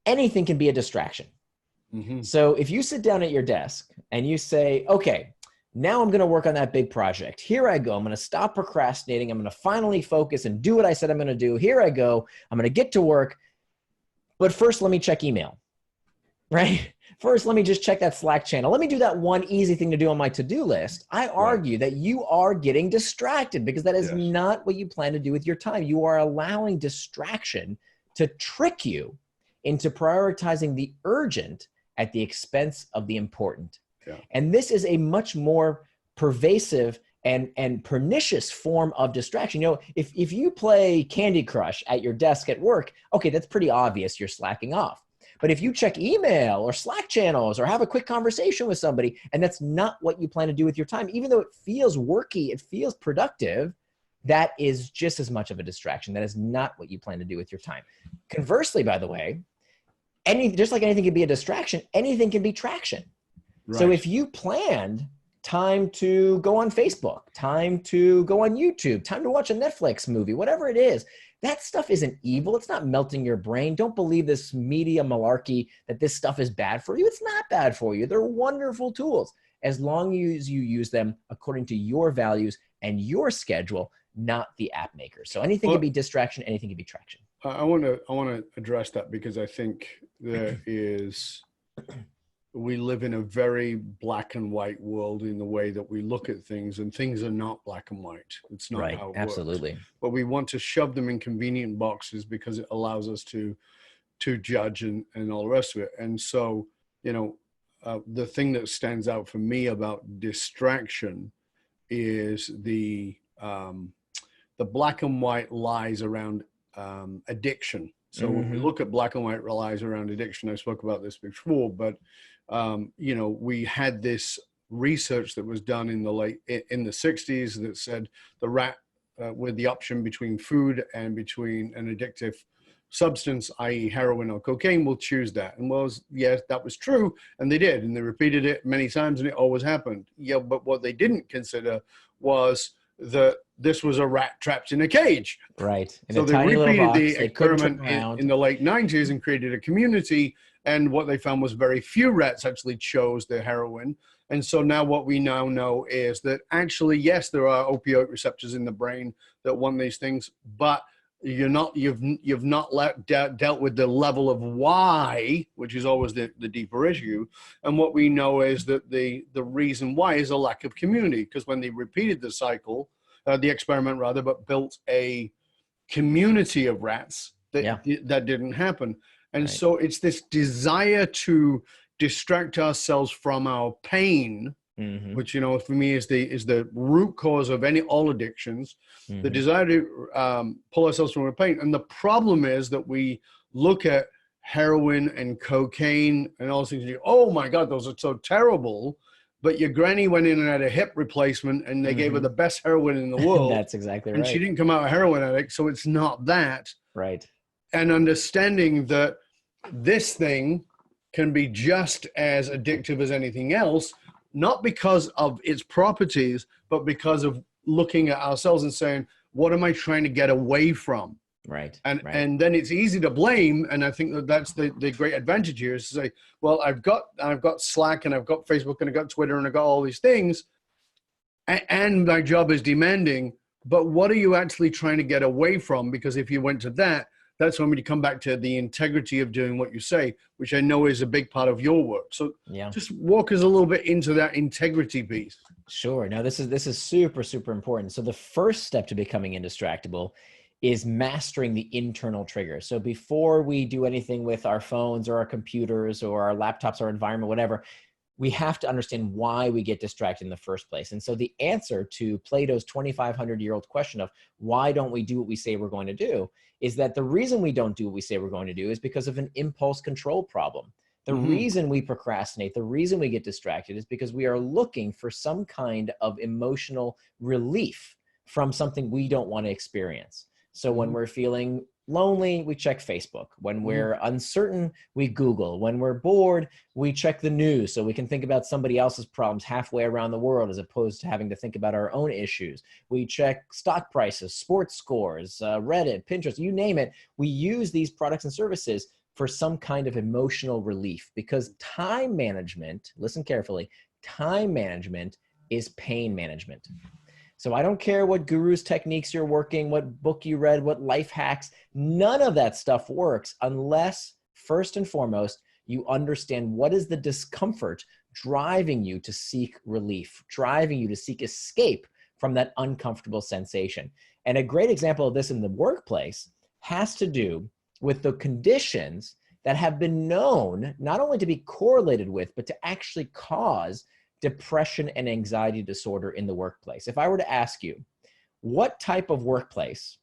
anything can be a distraction. So if you sit down at your desk and you say, okay, now I'm going to work on that big project. Here I go. I'm going to stop procrastinating. I'm going to finally focus and do what I said I'm going to do. Here I go. I'm going to get to work. But first, let me check email, right? First, let me just check that Slack channel. Let me do that one easy thing to do on my to-do list. I argue that you are getting distracted because that is not what you plan to do with your time. You are allowing distraction to trick you into prioritizing the urgent at the expense of the important. And this is a much more pervasive and pernicious form of distraction. You know, if you play Candy Crush at your desk at work, okay, that's pretty obvious you're slacking off. But if you check email or Slack channels or have a quick conversation with somebody, and that's not what you plan to do with your time, even though it feels worky, it feels productive, that is just as much of a distraction. That is not what you plan to do with your time. Conversely, by the way, just like anything can be a distraction, anything can be traction. So if you planned time to go on Facebook, time to go on YouTube, time to watch a Netflix movie, whatever it is, that stuff isn't evil. It's not melting your brain. Don't believe this media malarkey that this stuff is bad for you. It's not bad for you. They're wonderful tools as long as you use them according to your values and your schedule, not the app maker. So anything can be distraction, anything can be traction. I want to address that because I think there is... We live in a very black and white world in the way that we look at things, and things are not black and white. It's not how it absolutely works. But we want to shove them in convenient boxes because it allows us to judge and all the rest of it. And so, you know, the thing that stands out for me about distraction is the black and white lies around addiction. So when we look at black and white lies around addiction, I spoke about this before, but you know, we had this research that was done in the 60s that said the rat with the option between food and between an addictive substance, i.e. heroin or cocaine, will choose that. And yes, that was true. And they did. And they repeated it many times and it always happened. Yeah, but what they didn't consider was that this was a rat trapped in a cage. Right. So they repeated the experiment in the late 90s and created a community. And what they found was very few rats actually chose the heroin. And so now what we now know is that actually, yes, there are opioid receptors in the brain that want these things, but you've not dealt with the level of why, which is always the deeper issue. And what we know is that the reason why is a lack of community, because when they repeated the cycle, the experiment rather, but built a community of rats, that didn't happen. And so it's this desire to distract ourselves from our pain, which, you know, for me is the root cause of all addictions, the desire to pull ourselves from our pain. And the problem is that we look at heroin and cocaine and all those things and you go, oh my God, those are so terrible. But your granny went in and had a hip replacement and they gave her the best heroin in the world. That's exactly right. And she didn't come out a heroin addict. So it's not that. Right. And understanding that this thing can be just as addictive as anything else, not because of its properties, but because of looking at ourselves and saying, what am I trying to get away from? Right. And then it's easy to blame. And I think that's the great advantage here is to say, well, I've got Slack and I've got Facebook and I've got Twitter and I've got all these things. And my job is demanding, but what are you actually trying to get away from? Because if you went to that, that's when we come back to the integrity of doing what you say, which I know is a big part of your work. So just walk us a little bit into that integrity piece. Sure. No, this is super, super important. So the first step to becoming indistractable is mastering the internal trigger. So before we do anything with our phones or our computers or our laptops or environment, whatever, we have to understand why we get distracted in the first place. And so the answer to Plato's 2,500-year-old question of why don't we do what we say we're going to do is that the reason we don't do what we say we're going to do is because of an impulse control problem. The reason we procrastinate, the reason we get distracted is because we are looking for some kind of emotional relief from something we don't want to experience. So when we're feeling lonely, we check Facebook. When we're uncertain, we Google. When we're bored, we check the news so we can think about somebody else's problems halfway around the world as opposed to having to think about our own issues. We check stock prices, sports scores, Reddit, Pinterest, you name it. We use these products and services for some kind of emotional relief because time management, listen carefully, time management is pain management. So I don't care what guru's techniques you're working, what book you read, what life hacks, none of that stuff works unless, first and foremost, you understand what is the discomfort driving you to seek relief, driving you to seek escape from that uncomfortable sensation. And a great example of this in the workplace has to do with the conditions that have been known not only to be correlated with, but to actually cause depression and anxiety disorder in the workplace. If I were to ask you, what type of workplace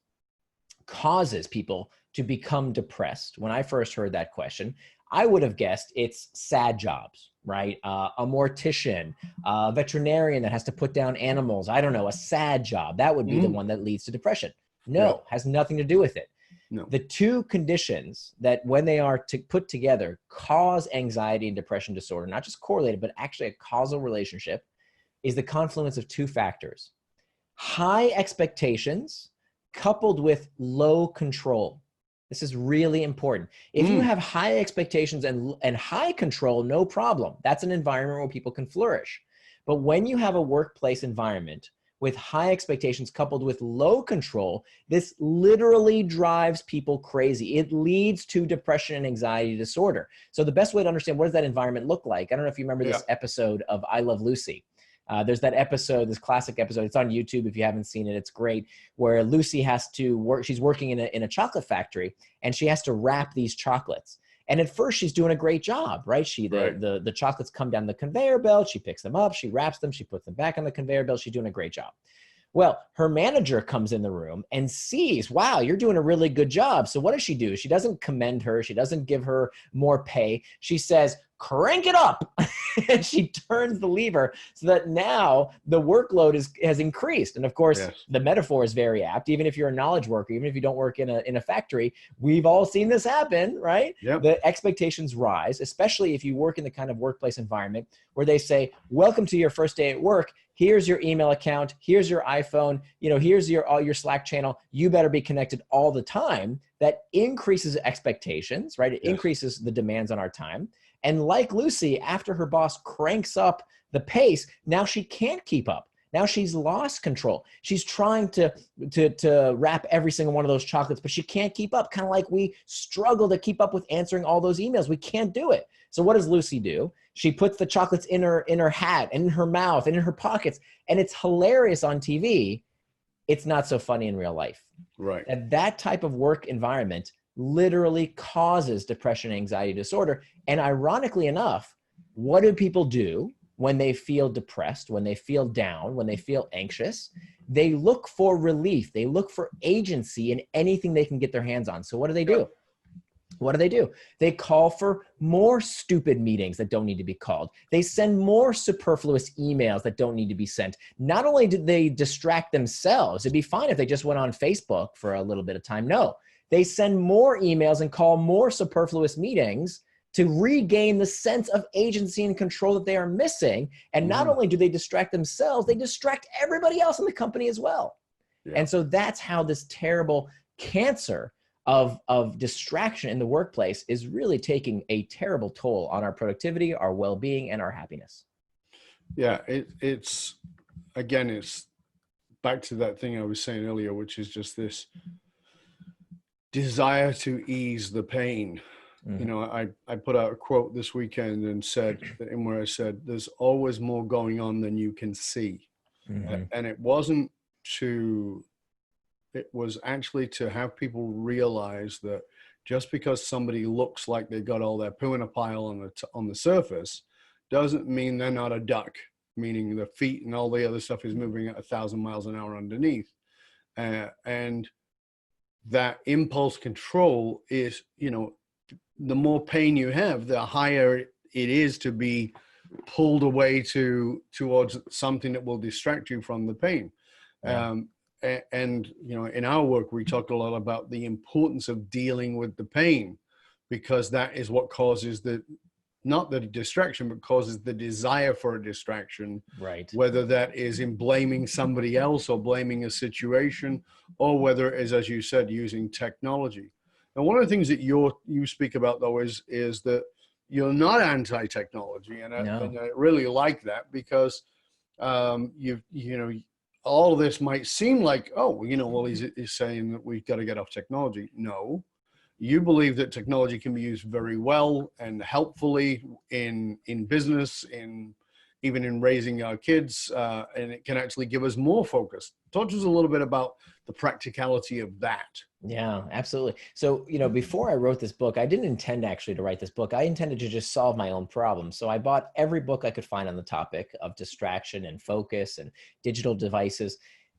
causes people to become depressed? When I first heard that question, I would have guessed it's sad jobs, right? A mortician, a veterinarian that has to put down animals. I don't know, a sad job. That would be the one that leads to depression. No, has nothing to do with it. No. The two conditions that when they are put together cause anxiety and depression disorder, not just correlated, but actually a causal relationship, is the confluence of two factors. High expectations coupled with low control. This is really important. If you have high expectations and high control, no problem. That's an environment where people can flourish. But when you have a workplace environment with high expectations coupled with low control, this literally drives people crazy. It leads to depression and anxiety disorder. So the best way to understand what does that environment look like, I don't know if you remember this episode of I Love Lucy. There's that episode, this classic episode, it's on YouTube if you haven't seen it, it's great, where Lucy has to work, she's working in a chocolate factory, and she has to wrap these chocolates. And at first she's doing a great job, right? The chocolates come down the conveyor belt, she picks them up, she wraps them, she puts them back on the conveyor belt, she's doing a great job. Well, her manager comes in the room and sees, wow, you're doing a really good job. So what does she do? She doesn't commend her. She doesn't give her more pay. She says, crank it up. And she turns the lever so that now the workload has increased. And of course, the metaphor is very apt. Even if you're a knowledge worker, even if you don't work in a factory, we've all seen this happen, right? The expectations rise, especially if you work in the kind of workplace environment where they say, welcome to your first day at work. Here's your email account. Here's your iPhone. Here's your Slack channel. You better be connected all the time. That increases expectations, right? It increases the demands on our time. And like Lucy, after her boss cranks up the pace, now she can't keep up. Now she's lost control. She's trying to wrap every single one of those chocolates, but she can't keep up. Kind of like we struggle to keep up with answering all those emails. We can't do it. So what does Lucy do? She puts the chocolates in her hat and in her mouth and in her pockets, and it's hilarious on TV. It's not so funny in real life. Right. And that type of work environment literally causes depression and anxiety disorder. And ironically enough, what do people do when they feel depressed, when they feel down, when they feel anxious? They look for relief. They look for agency in anything they can get their hands on. So what do they do? What do? They call for more stupid meetings that don't need to be called. They send more superfluous emails that don't need to be sent. Not only do they distract themselves, it'd be fine if they just went on Facebook for a little bit of time. No, they send more emails and call more superfluous meetings to regain the sense of agency and control that they are missing. And not only do they distract themselves, they distract everybody else in the company as well. Yeah. And so that's how this terrible cancer of distraction in the workplace is really taking a terrible toll on our productivity, our well-being, and our happiness. Yeah, it's back to that thing I was saying earlier, which is just this desire to ease the pain. You know, I put out a quote this weekend and said, where I said, there's always more going on than you can see. And it was actually to have people realize that just because somebody looks like they got all their poo in a pile on the surface doesn't mean they're not a duck, meaning the feet and all the other stuff is moving at 1,000 miles an hour underneath. And that impulse control is, you know, the more pain you have, the higher it is to be pulled away towards something that will distract you from the pain. And, you know, in our work, we talked a lot about the importance of dealing with the pain, because that is what causes not the distraction, but causes the desire for a distraction. Right. Whether that is in blaming somebody else or blaming a situation, or whether it is, as you said, using technology. Now, one of the things that you speak about, though, is that you're not anti-technology, and I really like that, because you know, all of this might seem like, oh, you know, well, he's saying that we've got to get off technology. No, you believe that technology can be used very well and helpfully in business, even in raising our kids, and it can actually give us more focus. Talk to us a little bit about the practicality of that. Yeah, absolutely. So, you know, before I wrote this book, I didn't intend actually to write this book. I intended to just solve my own problems. So I bought every book I could find on the topic of distraction and focus and digital devices.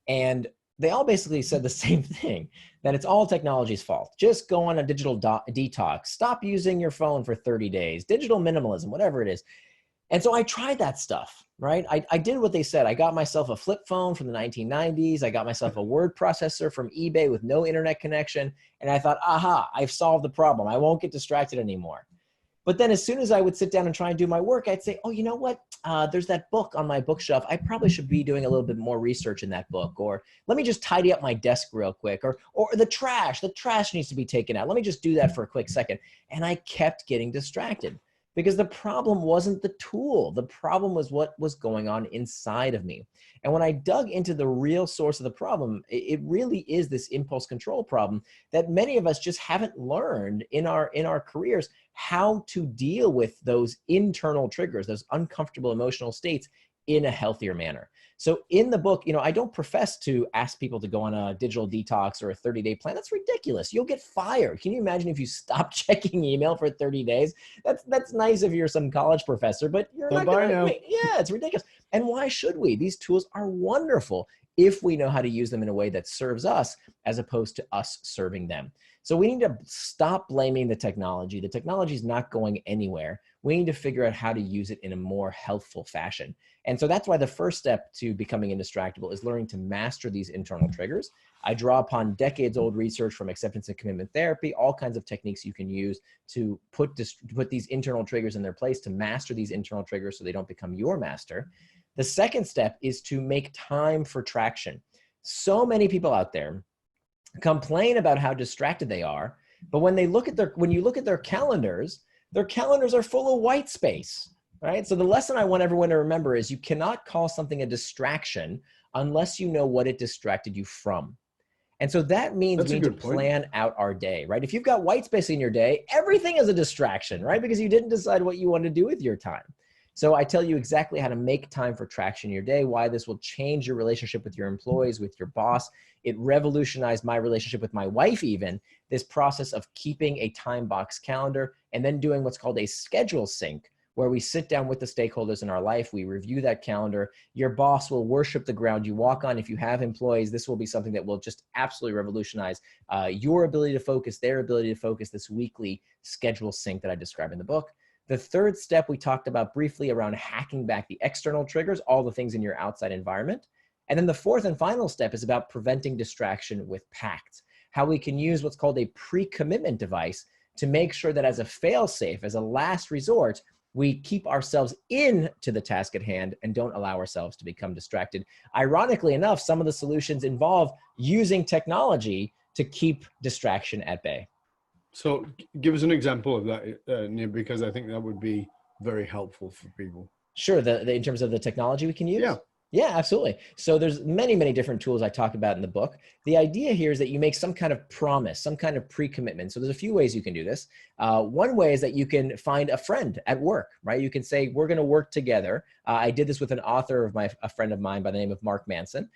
And they all basically said the same thing, that it's all technology's fault. Just go on a digital detox, stop using your phone for 30 days, digital minimalism, whatever it is. And so I tried that stuff, right? I did what they said. I got myself a flip phone from the 1990s. I got myself a word processor from eBay with no internet connection. And I thought, aha, I've solved the problem. I won't get distracted anymore. But then as soon as I would sit down and try and do my work, I'd say, oh, you know what? There's that book on my bookshelf. I probably should be doing a little bit more research in that book. Or let me just tidy up my desk real quick. Or the trash needs to be taken out. Let me just do that for a quick second. And I kept getting distracted. Because the problem wasn't the tool. The problem was what was going on inside of me. And when I dug into the real source of the problem, it really is this impulse control problem that many of us just haven't learned in our careers how to deal with those internal triggers, those uncomfortable emotional states in a healthier manner. So in the book, you know, I don't profess to ask people to go on a digital detox or a 30-day plan. That's ridiculous. You'll get fired. Can you imagine if you stop checking email for 30 days? That's nice if you're some college professor, but you're not going to. Yeah, it's ridiculous. And why should we? These tools are wonderful if we know how to use them in a way that serves us as opposed to us serving them. So we need to stop blaming the technology. The technology is not going anywhere. We need to figure out how to use it in a more healthful fashion. And so that's why the first step to becoming indistractable is learning to master these internal triggers. I draw upon decades-old research from acceptance and commitment therapy, all kinds of techniques you can use to put these internal triggers in their place, to master these internal triggers so they don't become your master. The second step is to make time for traction. So many people out there complain about how distracted they are, but when you look at their calendars are full of white space, right? So the lesson I want everyone to remember is you cannot call something a distraction unless you know what it distracted you from. And so that means we need to plan out our day, right? If you've got white space in your day, everything is a distraction, right? Because you didn't decide what you want to do with your time. So I tell you exactly how to make time for traction in your day, why this will change your relationship with your employees, with your boss. It revolutionized my relationship with my wife even, this process of keeping a time box calendar and then doing what's called a schedule sync, where we sit down with the stakeholders in our life, we review that calendar. Your boss will worship the ground you walk on. If you have employees, this will be something that will just absolutely revolutionize your ability to focus, their ability to focus, this weekly schedule sync that I describe in the book. The third step we talked about briefly around hacking back the external triggers, all the things in your outside environment. And then the fourth and final step is about preventing distraction with PACT, how we can use what's called a pre-commitment device to make sure that as a fail-safe, as a last resort, we keep ourselves into the task at hand and don't allow ourselves to become distracted. Ironically enough, some of the solutions involve using technology to keep distraction at bay. So give us an example of that, Nir, because I think that would be very helpful for people. Sure, in terms of the technology we can use? Yeah. Yeah, absolutely. So there's many, many different tools I talk about in the book. The idea here is that you make some kind of promise, some kind of pre-commitment. So there's a few ways you can do this. One way is that you can find a friend at work, right? You can say, we're going to work together. I did this with an author of a friend of mine by the name of Mark Manson.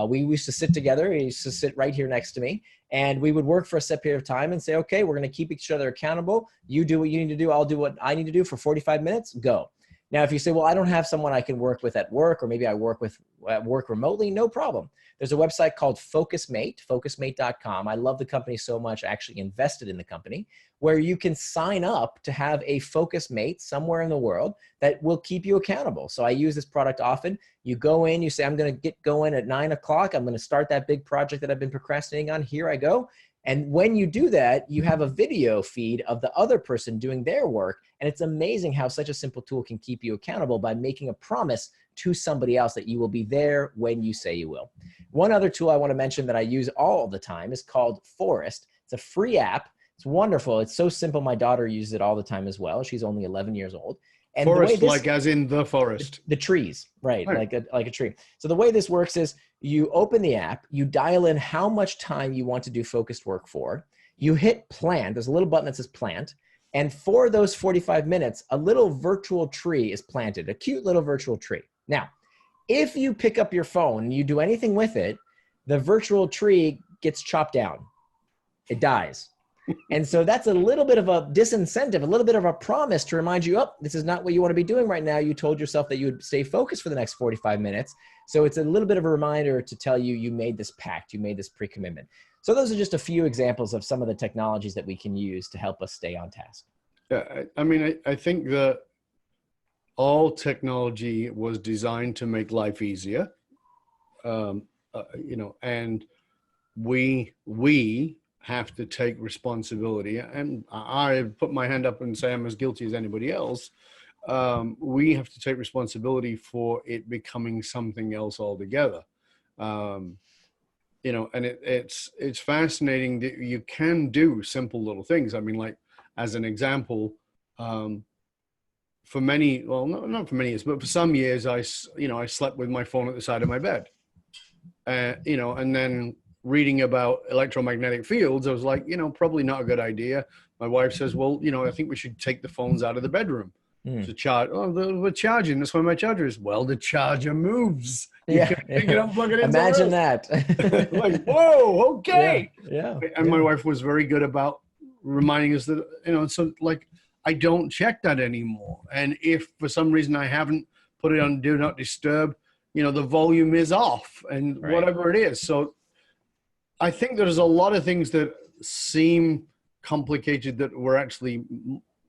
We used to sit together. He used to sit right here next to me. And we would work for a set period of time and say, okay, we're going to keep each other accountable. You do what you need to do. I'll do what I need to do for 45 minutes. Go. Now, if you say, well, I don't have someone I can work with at work, or maybe I work with at work remotely, no problem. There's a website called FocusMate, focusmate.com. I love the company so much, I actually invested in the company, where you can sign up to have a FocusMate somewhere in the world that will keep you accountable. So I use this product often. You go in, you say, I'm going to get going at 9 o'clock. I'm going to start that big project that I've been procrastinating on. Here I go. And when you do that, you have a video feed of the other person doing their work. And it's amazing how such a simple tool can keep you accountable by making a promise to somebody else that you will be there when you say you will. One other tool I want to mention that I use all the time is called Forest. It's a free app. It's wonderful. It's so simple. My daughter uses it all the time as well. She's only 11 years old. And forest, like as in the forest. The trees, right? Like a tree. So the way this works is you open the app, you dial in how much time you want to do focused work for. You hit plant. There's a little button that says plant. And for those 45 minutes, a little virtual tree is planted, a cute little virtual tree. Now, if you pick up your phone and you do anything with it, the virtual tree gets chopped down. It dies. And so that's a little bit of a disincentive, a little bit of a promise to remind you, oh, this is not what you want to be doing right now. You told yourself that you would stay focused for the next 45 minutes. So it's a little bit of a reminder to tell you, you made this pact, you made this pre-commitment. So those are just a few examples of some of the technologies that we can use to help us stay on task. Yeah, I mean, I think that all technology was designed to make life easier, and we have to take responsibility, and I put my hand up and say I'm as guilty as anybody else. We have to take responsibility for it becoming something else altogether. And it's fascinating that you can do simple little things. I mean, like as an example, for many, well, not for many years, but for some years, I slept with my phone at the side of my bed, and then reading about electromagnetic fields, I was like, probably not a good idea. My wife says, well, I think we should take the phones out of the bedroom to charge. Oh, we're charging. That's why my charger is. Well, the charger moves. You can pick it up, plug it in. Imagine that. Like, whoa, okay. Yeah. And my wife was very good about reminding us that, so like, I don't check that anymore. And if for some reason I haven't put it on Do Not Disturb, the volume is off and whatever it is. So I think there's a lot of things that seem complicated that were actually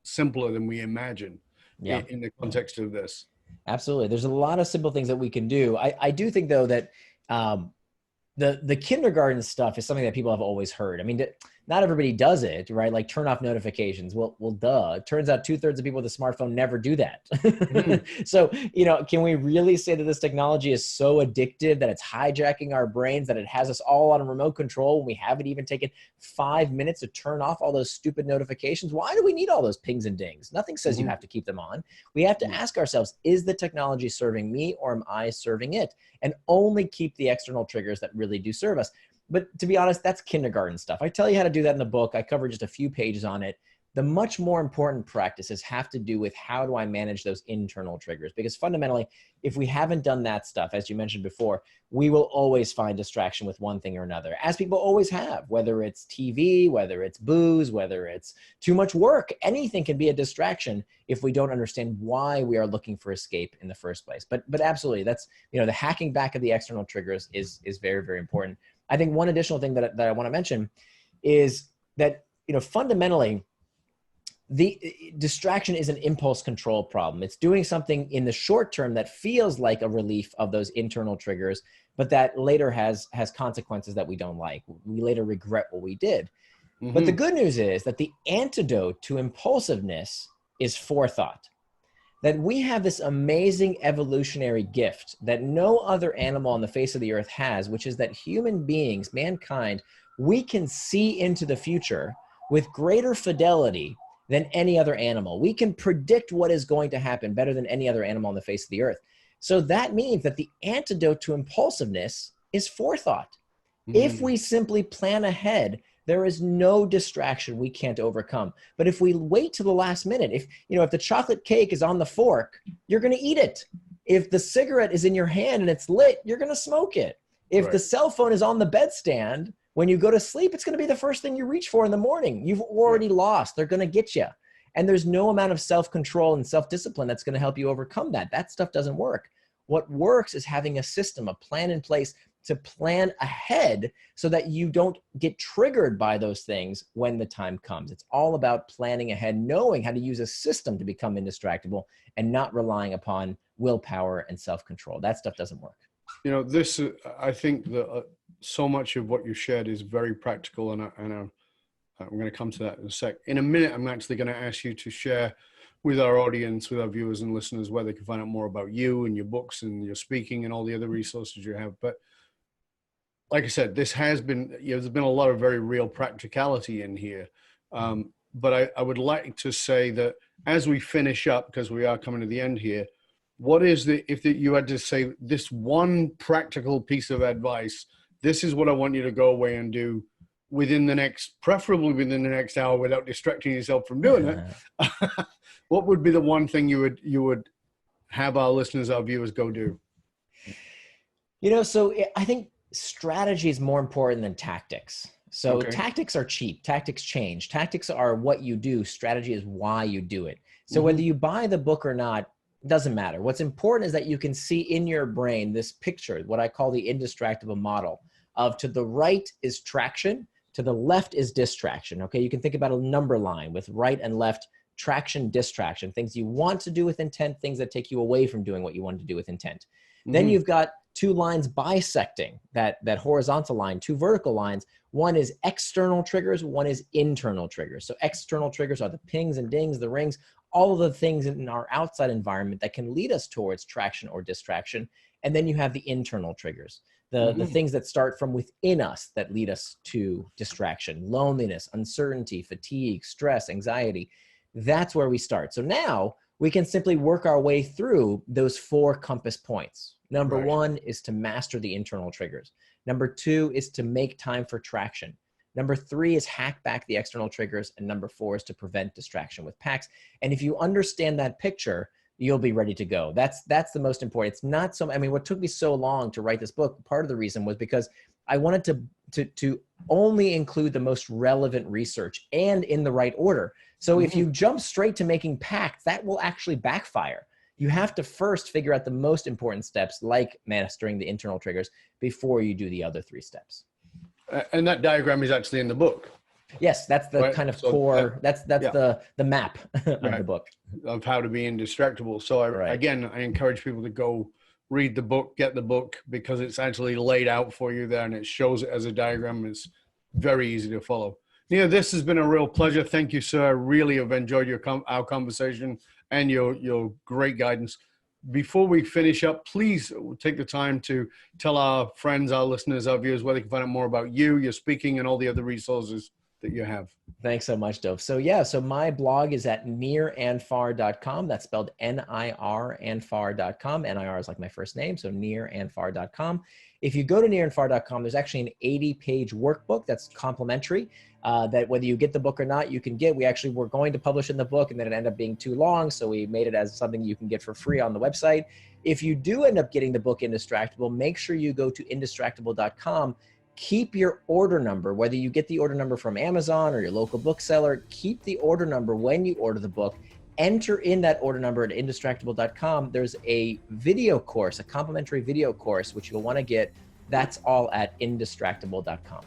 simpler than we imagine in the context of this. Absolutely. There's a lot of simple things that we can do. I do think, though, that the kindergarten stuff is something that people have always heard. I mean, not everybody does it, right? Like turn off notifications. Well, duh. It turns out 2/3 of people with a smartphone never do that. So, can we really say that this technology is so addictive that it's hijacking our brains, that it has us all on a remote control when we haven't even taken 5 minutes to turn off all those stupid notifications? Why do we need all those pings and dings? Nothing says you have to keep them on. We have to ask ourselves, is the technology serving me or am I serving it? And only keep the external triggers that really do serve us. But to be honest, that's kindergarten stuff. I tell you how to do that in the book. I cover just a few pages on it. The much more important practices have to do with how do I manage those internal triggers? Because fundamentally, if we haven't done that stuff, as you mentioned before, we will always find distraction with one thing or another, as people always have, whether it's TV, whether it's booze, whether it's too much work. Anything can be a distraction if we don't understand why we are looking for escape in the first place. But absolutely, that's, the hacking back of the external triggers is very, very important. I think one additional thing that I want to mention is that, fundamentally, the distraction is an impulse control problem. It's doing something in the short term that feels like a relief of those internal triggers, but that later has consequences that we don't like. We later regret what we did. But the good news is that the antidote to impulsiveness is forethought. That we have this amazing evolutionary gift that no other animal on the face of the earth has, which is that human beings, mankind, we can see into the future with greater fidelity than any other animal. We can predict what is going to happen better than any other animal on the face of the earth. So that means that the antidote to impulsiveness is forethought. If we simply plan ahead, there is no distraction we can't overcome. But if we wait to the last minute, if the chocolate cake is on the fork, you're going to eat it. If the cigarette is in your hand and it's lit, you're going to smoke it. If the cell phone is on the bedstand, when you go to sleep, it's going to be the first thing you reach for in the morning. You've already lost. They're going to get you. And there's no amount of self-control and self-discipline that's going to help you overcome that. That stuff doesn't work. What works is having a system, a plan in place to plan ahead so that you don't get triggered by those things when the time comes. It's all about planning ahead, knowing how to use a system to become indistractable and not relying upon willpower and self-control. That stuff doesn't work. I think that so much of what you shared is very practical, and I'm going to come to that in a sec. In a minute, I'm actually going to ask you to share with our audience, with our viewers and listeners, where they can find out more about you and your books and your speaking and all the other resources you have. But like I said, this has been, there's been a lot of very real practicality in here. But I would like to say that as we finish up, because we are coming to the end here, what is if you had to say this one practical piece of advice, this is what I want you to go away and do preferably within the next hour without distracting yourself from doing it. What would be the one thing you would have our listeners, our viewers go do? So I think strategy is more important than tactics. So tactics are cheap. Tactics change. Tactics are what you do. Strategy is why you do it. So whether you buy the book or not, doesn't matter. What's important is that you can see in your brain this picture, what I call the Indestructible model of to the right is traction, to the left is distraction. Okay, you can think about a number line with right and left, traction, distraction, things you want to do with intent, things that take you away from doing what you want to do with intent. Then you've got two lines bisecting that horizontal line, two vertical lines. One is external triggers, one is internal triggers. So external triggers are the pings and dings, the rings, all of the things in our outside environment that can lead us towards traction or distraction. And then you have the internal triggers, the things that start from within us that lead us to distraction, loneliness, uncertainty, fatigue, stress, anxiety. That's where we start. So now we can simply work our way through those 4 compass points. Number 1 is to master the internal triggers. Number 2 is to make time for traction. Number 3 is hack back the external triggers. And number 4 is to prevent distraction with packs. And if you understand that picture, you'll be ready to go. That's the most important. It's not so, what took me so long to write this book, part of the reason was because I wanted to only include the most relevant research and in the right order. So if you jump straight to making packs, that will actually backfire. You have to first figure out the most important steps, like mastering the internal triggers, before you do the other 3 steps. And that diagram is actually in the book. Yes, that's the kind of core, that's the map of the book. Of how to be indistractable. So again, I encourage people to go read the book, get the book, because it's actually laid out for you there and it shows it as a diagram. It's very easy to follow. Nir, this has been a real pleasure. Thank you, sir. I really have enjoyed our conversation and your great guidance. Before we finish up, please take the time to tell our friends, our listeners, our viewers where they can find out more about you, your speaking, and all the other resources that you have. Thanks so much, Dove. So my blog is at nirandfar.com. That's spelled N-I-R andfar.com. N-I-R is like my first name, so nirandfar.com. If you go to nirandfar.com, there's actually an 80-page workbook that's complimentary, that whether you get the book or not, you can get. We actually were going to publish in the book, and then it ended up being too long, so we made it as something you can get for free on the website. If you do end up getting the book Indestructible, make sure you go to indestructible.com. Keep your order number, whether you get the order number from Amazon or your local bookseller, keep the order number when you order the book. Enter in that order number at indestructible.com. There's a video course, a complimentary video course, which you'll want to get. That's all at indestructible.com.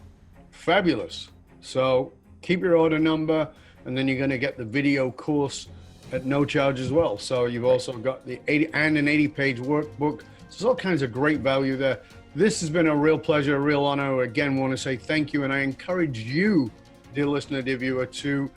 Fabulous. So keep your order number, and then you're going to get the video course at no charge as well. So you've also got the 80-page workbook. So there's all kinds of great value there. This has been a real pleasure, a real honor. Again, want to say thank you, and I encourage you dear listener, dear viewer, to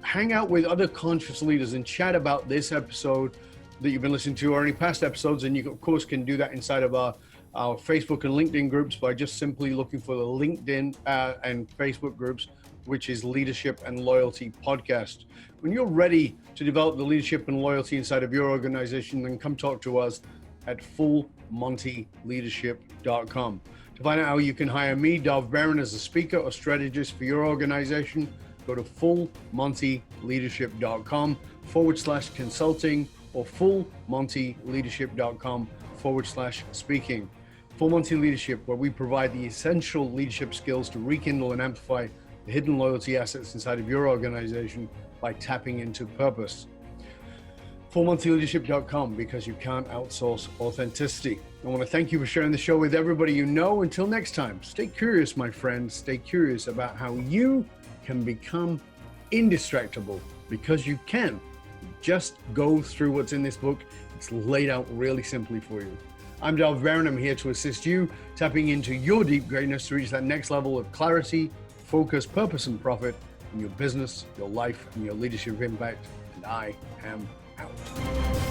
hang out with other conscious leaders and chat about this episode that you've been listening to or any past episodes. And you, of course, can do that inside of our Facebook and LinkedIn groups by just simply looking for the LinkedIn and Facebook groups, which is Leadership and Loyalty Podcast. When you're ready to develop the leadership and loyalty inside of your organization, then come talk to us at fullmontyleadership.com. To find out how you can hire me, Dov Baron, as a speaker or strategist for your organization, go to fullmontyleadership.com/consulting or fullmontyleadership.com/speaking. Full Monty Leadership, where we provide the essential leadership skills to rekindle and amplify the hidden loyalty assets inside of your organization by tapping into purpose. fullmontyleadership.com, because you can't outsource authenticity. I want to thank you for sharing the show with everybody you know. Until next time, stay curious, my friends. Stay curious about how you can become indistractable, because you can. Just go through what's in this book. It's laid out really simply for you. I'm Dov Baron. I'm here to assist you tapping into your deep greatness to reach that next level of clarity, focus, purpose, and profit in your business, your life, and your leadership impact. And I am out.